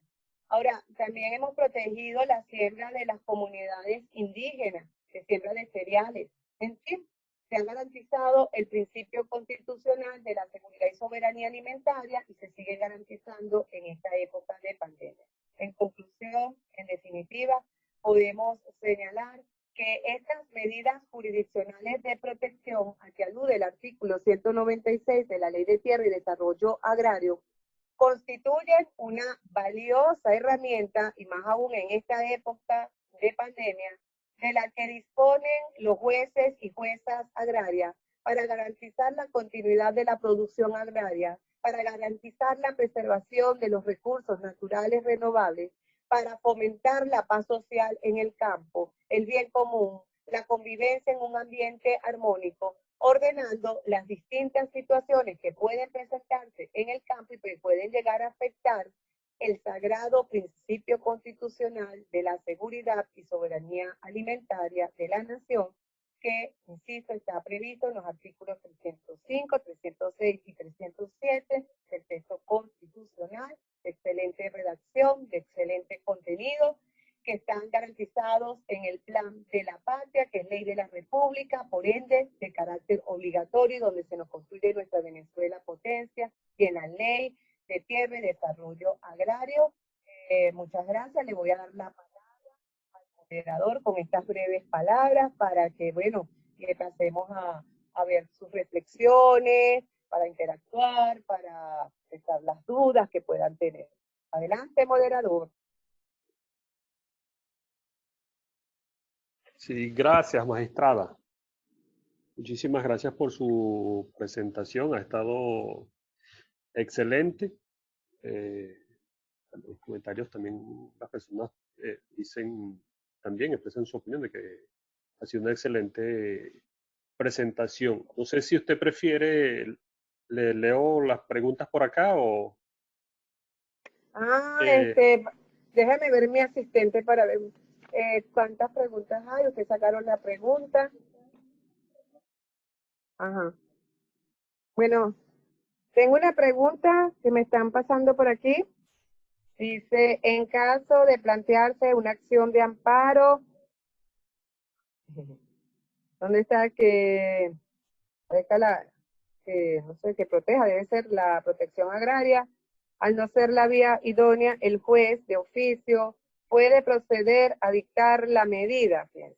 Ahora, también hemos protegido la siembra de las comunidades indígenas, de siembra de cereales. En fin, se ha garantizado el principio constitucional de la seguridad y soberanía alimentaria y se sigue garantizando en esta época de pandemia. En conclusión, en definitiva, podemos señalar que estas medidas jurisdiccionales de protección a que alude el artículo 196 de la Ley de Tierra y Desarrollo Agrario constituyen una valiosa herramienta, y más aún en esta época de pandemia, de la que disponen los jueces y juezas agrarias para garantizar la continuidad de la producción agraria, para garantizar la preservación de los recursos naturales renovables, para fomentar la paz social en el campo, el bien común, la convivencia en un ambiente armónico, ordenando las distintas situaciones que pueden presentarse en el campo y que pueden llegar a afectar el sagrado principio constitucional de la seguridad y soberanía alimentaria de la nación, que, insisto, está previsto en los artículos 305, 306 y 307 del texto constitucional, de excelente redacción, de excelente contenido, que están garantizados en el Plan de la Patria, que es ley de la República, por ende, de carácter obligatorio, donde se nos construye nuestra Venezuela potencia, y en la Ley de Tierra y Desarrollo Agrario. Muchas gracias. Le voy a dar la palabra al moderador con estas breves palabras para que, bueno, le pasemos a ver sus reflexiones, para interactuar, para expresar las dudas que puedan tener. Adelante, moderador. Sí, gracias, magistrada. Muchísimas gracias por su presentación. Ha estado excelente. En los comentarios también las personas expresan su opinión de que ha sido una excelente presentación. No sé si usted prefiere, le leo las preguntas por acá o... Déjame ver mi asistente para ver cuántas preguntas hay. Ustedes sacaron la pregunta. Ajá. Bueno, tengo una pregunta que me están pasando por aquí. Dice, en caso de plantearse una acción de amparo, ¿dónde está que no sé, que proteja? Debe ser la protección agraria. Al no ser la vía idónea, el juez de oficio puede proceder a dictar la medida. Fíjense.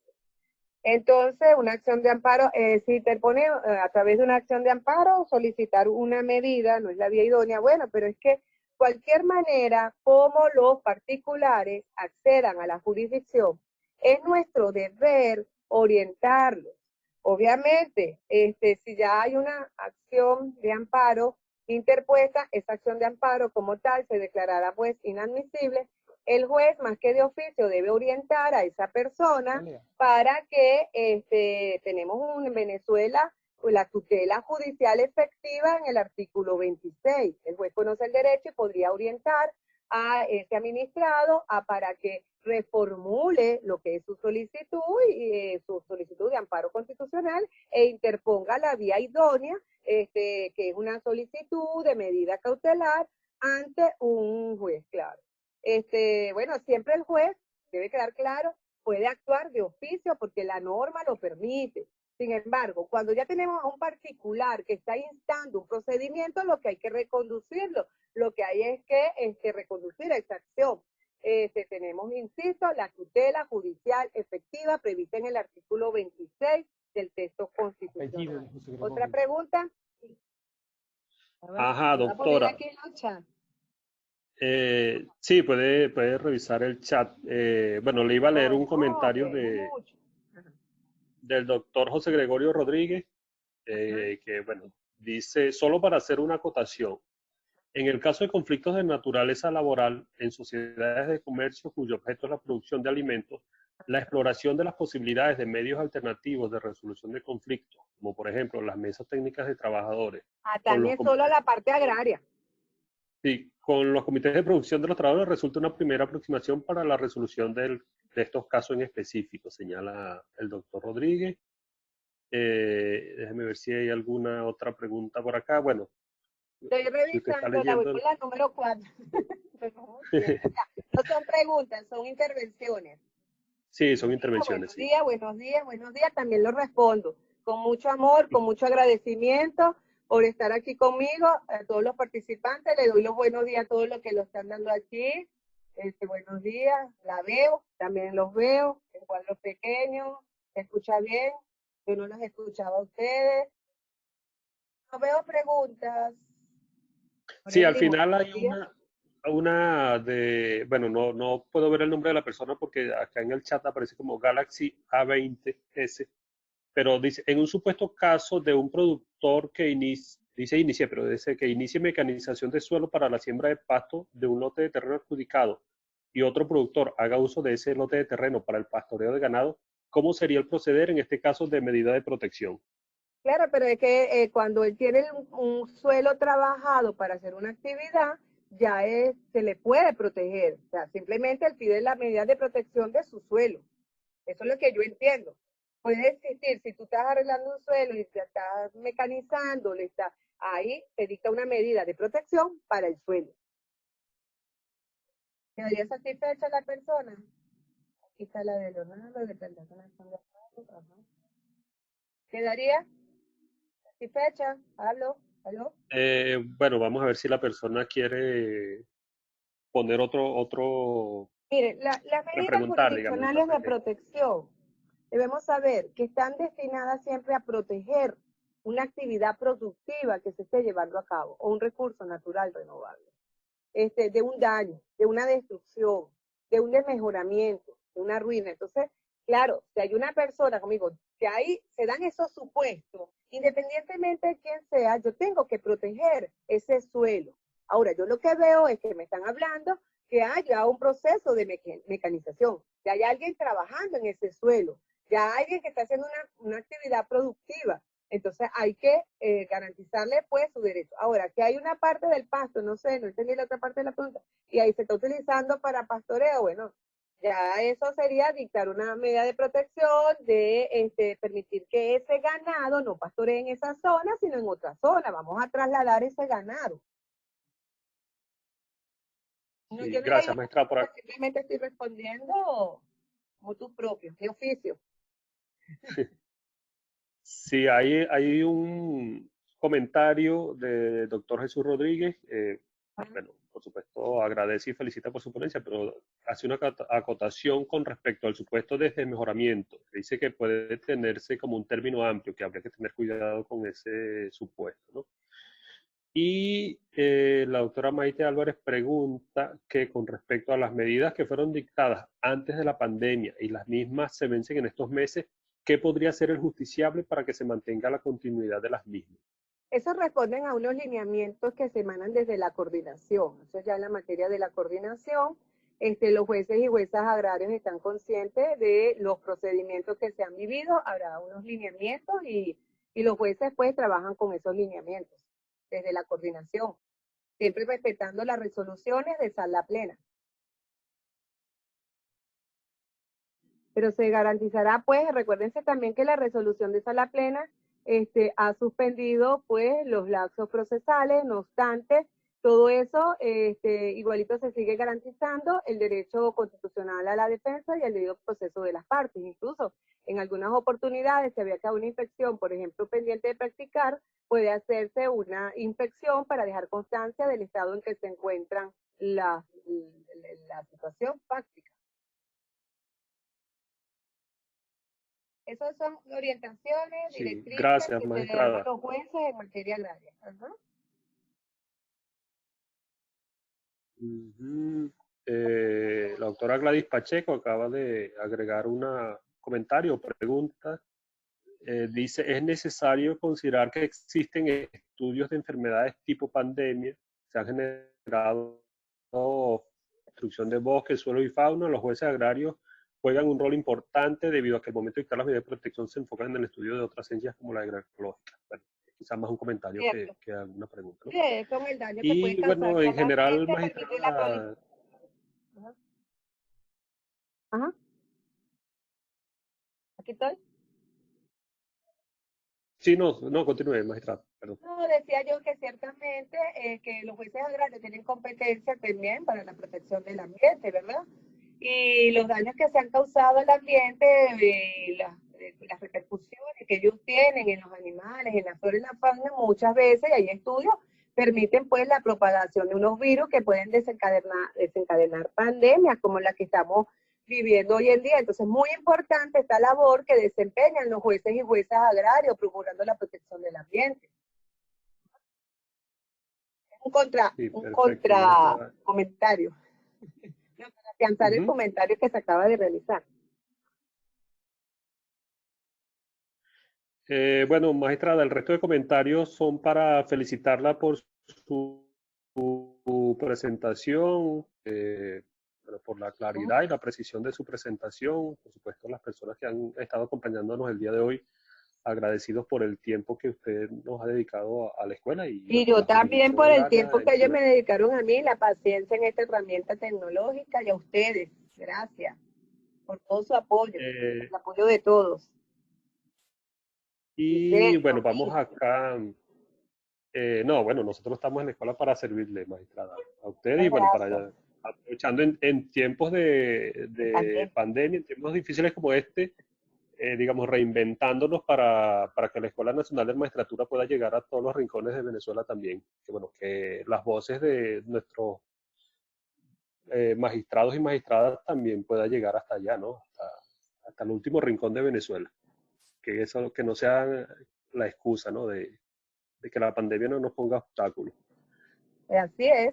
Entonces, una acción de amparo, si interpone a través de una acción de amparo, solicitar una medida, no es la vía idónea, bueno, pero es que cualquier manera como los particulares accedan a la jurisdicción, es nuestro deber orientarlos. Obviamente, si ya hay una acción de amparo interpuesta, esa acción de amparo como tal se declarará pues inadmisible. El juez, más que de oficio, debe orientar a esa persona para que tenemos en Venezuela la tutela judicial efectiva en el artículo 26. El juez conoce el derecho y podría orientar a ese administrado para que reformule lo que es su solicitud de amparo constitucional e interponga la vía idónea, que es una solicitud de medida cautelar ante un juez, claro. Bueno, siempre el juez, debe quedar claro, puede actuar de oficio porque la norma lo permite. Sin embargo, cuando ya tenemos a un particular que está instando un procedimiento, lo que hay que reconducirlo, lo que hay es que reconducir esa acción. Tenemos, insisto, la tutela judicial efectiva prevista en el artículo 26 del texto constitucional. ¿Otra pregunta? Ajá, doctora. Sí, puede revisar el chat. Bueno, le iba a leer un comentario del doctor José Gregorio Rodríguez, que, bueno, dice, solo para hacer una acotación, en el caso de conflictos de naturaleza laboral en sociedades de comercio cuyo objeto es la producción de alimentos, la exploración de las posibilidades de medios alternativos de resolución de conflictos, como por ejemplo las mesas técnicas de trabajadores. También solo la parte agraria. Sí, con los comités de producción de los trabajadores resulta una primera aproximación para la resolución del de estos casos en específico, señala el doctor Rodríguez. Déjeme ver si hay alguna otra pregunta por acá. Bueno, Estoy si usted está revisando, la voy leyendo... por la número 4. No son preguntas, son intervenciones. Sí, son intervenciones, Buenos sí. días, buenos días, buenos días. También lo respondo con mucho amor, con mucho agradecimiento por estar aquí conmigo. A todos los participantes le doy los buenos días a todos los que lo están dando aquí. Buenos días, la veo, también los veo en cuadros pequeños. ¿Se escucha bien? Yo no los escuchaba a ustedes. No veo preguntas. Sí, al final hay una de, bueno, no puedo ver el nombre de la persona porque acá en el chat aparece como Galaxy A20S, pero dice, en un supuesto caso de un productor que dice que inicie mecanización de suelo para la siembra de pasto de un lote de terreno adjudicado y otro productor haga uso de ese lote de terreno para el pastoreo de ganado, ¿cómo sería el proceder en este caso de medida de protección? Claro, pero es que cuando él tiene un suelo trabajado para hacer una actividad, ya se le puede proteger. O sea, simplemente él pide la medida de protección de su suelo. Eso es lo que yo entiendo. Puede existir, si tú estás arreglando un suelo y te estás mecanizando, ahí se dicta una medida de protección para el suelo. ¿Quedaría satisfecha la persona? Aquí está la de Leonardo, de ¿Quedaría satisfecha? ¿Aló? Bueno, vamos a ver si la persona quiere poner otro, Miren, las medidas preguntar, digamos, en jurisdiccionales caso de de que... protección debemos saber que están destinadas siempre a proteger una actividad productiva que se esté llevando a cabo o un recurso natural renovable, de un daño, de una destrucción, de un desmejoramiento, de una ruina. Entonces, claro, si hay una persona conmigo, que ahí se dan esos supuestos, independientemente de quién sea, yo tengo que proteger ese suelo. Ahora, yo lo que veo es que me están hablando que haya un proceso de mecanización, que hay alguien trabajando en ese suelo, ya hay alguien que está haciendo una actividad productiva. Entonces hay que garantizarle pues su derecho. Ahora, que hay una parte del pasto, no sé, no entendí la otra parte de la pregunta, y ahí se está utilizando para pastoreo, bueno, ya eso sería dictar una medida de protección de permitir que ese ganado no pastoree en esa zona, sino en otra zona. Vamos a trasladar ese ganado. No, Sí, yo no le gracias, digo, maestra, por acá. simplemente estoy respondiendo como tú propio, de oficio. Sí, hay un comentario de doctor Jesús Rodríguez. Bueno, por supuesto, agradece y felicita por su ponencia, pero hace una acotación con respecto al supuesto de desmejoramiento. Dice que puede tenerse como un término amplio, que habría que tener cuidado con ese supuesto, ¿no? Y la doctora Maite Álvarez pregunta que con respecto a las medidas que fueron dictadas antes de la pandemia y las mismas se vencen en estos meses, ¿qué podría ser el justiciable para que se mantenga la continuidad de las mismas? Eso responden a unos lineamientos que se emanan desde la coordinación. Eso ya en la materia de la coordinación, los jueces y juezas agrarios están conscientes de los procedimientos que se han vivido, habrá unos lineamientos y los jueces pues trabajan con esos lineamientos desde la coordinación, siempre respetando las resoluciones de sala plena. Pero se garantizará, pues, recuérdense también que la resolución de sala plena ha suspendido, pues, los lapsos procesales, no obstante, todo eso igualito se sigue garantizando el derecho constitucional a la defensa y el debido proceso de las partes. Incluso en algunas oportunidades, si había que haber una inspección, por ejemplo, pendiente de practicar, puede hacerse una inspección para dejar constancia del estado en que se encuentran la situación fáctica. Esas son orientaciones, Sí, directrices gracias, que se le dan a magistrada. los jueces en materia agraria. Ajá. La doctora Gladys Pacheco acaba de agregar un comentario o pregunta. Dice, ¿es necesario considerar que existen estudios de enfermedades tipo pandemia? Se han generado destrucción de bosques, suelo y fauna. Los jueces agrarios juegan un rol importante debido a que al momento de dictar las medidas de protección se enfocan en el estudio de otras ciencias como la agroecológica. Bueno, quizás más un comentario que alguna pregunta, ¿no? Sí, con el daño que puede Y causar bueno, en al general, ambiente, permite la proliferación. magistrada, Ajá. Aquí estoy. Sí, no, continúe, magistrado, perdón. No, decía yo que ciertamente que los jueces agrarios tienen competencia también para la protección del ambiente, ¿verdad? Y los daños que se han causado al ambiente, las repercusiones que ellos tienen en los animales, en la flora y la fauna, muchas veces, hay estudios, permiten pues la propagación de unos virus que pueden desencadenar pandemias como la que estamos viviendo hoy en día. Entonces, muy importante esta labor que desempeñan los jueces y juezas agrarios procurando la protección del ambiente. Sí, Un perfecto, contra magistrada. comentario, para afianzar el Ujú. comentario que se acaba de realizar. Bueno, magistrada, el resto de comentarios son para felicitarla por su presentación, bueno, por la claridad y la precisión de su presentación. Por supuesto, las personas que han estado acompañándonos el día de hoy, agradecidos por el tiempo que usted nos ha dedicado a la escuela y Y bueno, a yo la también jurisdicción por el agraria tiempo en que ellos general. me dedicaron a mí, la paciencia en esta herramienta tecnológica y a ustedes. Gracias por todo su apoyo, Eh, el apoyo de todos. y Diseño, bueno, vamos acá. No, bueno, nosotros estamos en la escuela para servirle, magistrada, a usted y muchas bueno, gracias. para aprovechando en tiempos de También. pandemia, en tiempos difíciles como este, digamos, reinventándonos para que la Escuela Nacional de Magistratura pueda llegar a todos los rincones de Venezuela también. Que bueno, que las voces de nuestros magistrados y magistradas también pueda llegar hasta allá, ¿no? Hasta el último rincón de Venezuela. Que eso, que no sea la excusa, ¿no? De que la pandemia no nos ponga obstáculos. Así es.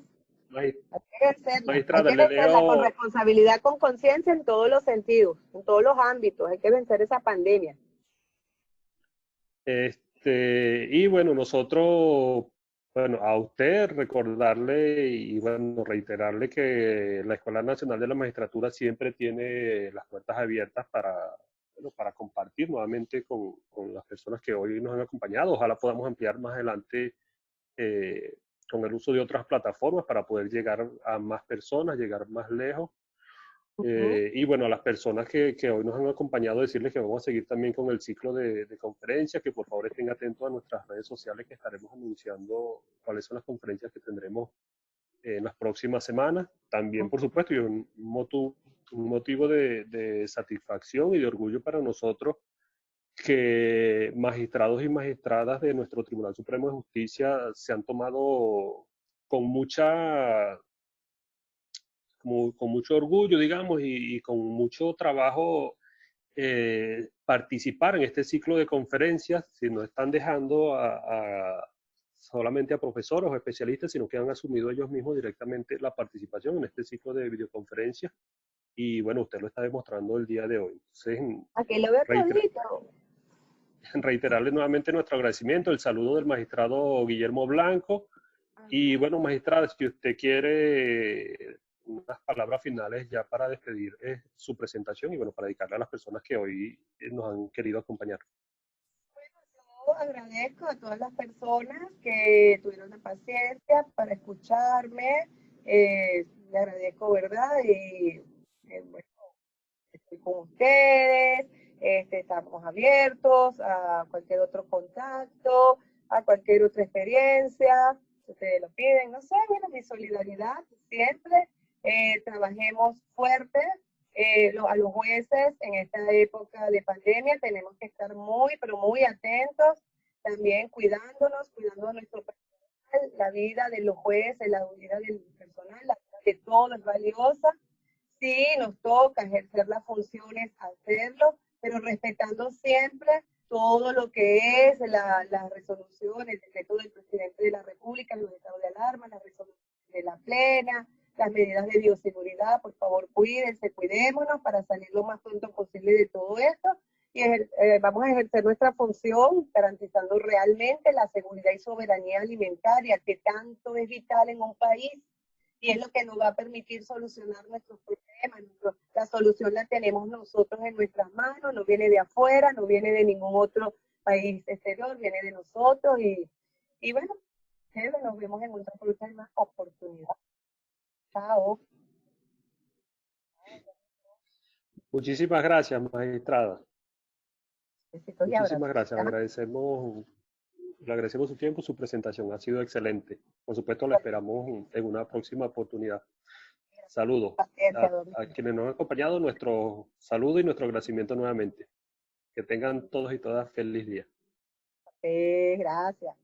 Magis- Hay que vencerla. Hay Magistrada, que le vencerla con leo, responsabilidad, con conciencia en todos los sentidos, en todos los ámbitos. Hay que vencer esa pandemia. y bueno, nosotros, bueno, a usted recordarle y bueno, reiterarle que la Escuela Nacional de la Magistratura siempre tiene las puertas abiertas bueno, para compartir nuevamente con las personas que hoy nos han acompañado. Ojalá podamos ampliar más adelante con el uso de otras plataformas para poder llegar a más personas, llegar más lejos. Ujú. Y bueno, a las personas que hoy nos han acompañado, decirles que vamos a seguir también con el ciclo de conferencias, que por favor estén atentos a nuestras redes sociales, que estaremos anunciando cuáles son las conferencias que tendremos en las próximas semanas. También, por supuesto, y un motivo de satisfacción y de orgullo para nosotros que magistrados y magistradas de nuestro Tribunal Supremo de Justicia se han tomado con con mucho orgullo, digamos, y con mucho trabajo participar en este ciclo de conferencias, si no están dejando solamente a profesores o especialistas, sino que han asumido ellos mismos directamente la participación en este ciclo de videoconferencias. Y bueno, usted lo está demostrando el día de hoy. Entonces, Aquí lo veo reiterar, todito. reiterarle nuevamente nuestro agradecimiento, el saludo del magistrado Guillermo Blanco. Y bueno, magistrada, si usted quiere unas palabras finales ya para despedir su presentación y bueno, para dedicarle a las personas que hoy nos han querido acompañar. Yo agradezco a todas las personas que tuvieron la paciencia para escucharme. Le agradezco, ¿verdad? Y bueno, estoy con ustedes. Estamos abiertos a cualquier otro contacto, a cualquier otra experiencia. Si ustedes lo piden, no sé, bueno, mi solidaridad siempre. Trabajemos fuerte. A los jueces en esta época de pandemia tenemos que estar muy, pero muy atentos, también cuidándonos, cuidando a nuestro personal, la vida de los jueces, la vida del personal, la vida de todo es valiosa. Sí, nos toca ejercer las funciones, hacerlo, pero respetando siempre todo lo que es las resoluciones, el decreto del presidente de la República, los estados de alarma, las resoluciones de la plena, las medidas de bioseguridad. Por favor, cuídense, cuidémonos para salir lo más pronto posible de todo esto y vamos a ejercer nuestra función garantizando realmente la seguridad y soberanía alimentaria que tanto es vital en un país y es lo que nos va a permitir solucionar nuestros problemas. La solución la tenemos nosotros en nuestras manos, no viene de afuera, no viene de ningún otro país exterior, viene de nosotros y bueno, nos vemos en otra próxima oportunidad. Chao. Muchísimas gracias, magistrada. Besitos y Muchísimas abrazos. gracias. Ajá. Le agradecemos su tiempo, su presentación. Ha sido excelente. Por supuesto, la esperamos en una próxima oportunidad. Saludos. Paciencia, A Domingo. quienes nos han acompañado, nuestro saludo y nuestro agradecimiento nuevamente. Que tengan todos y todas feliz día. Gracias.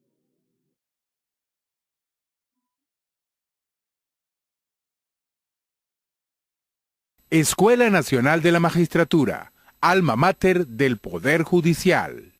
Escuela Nacional de la Magistratura, alma mater del Poder Judicial.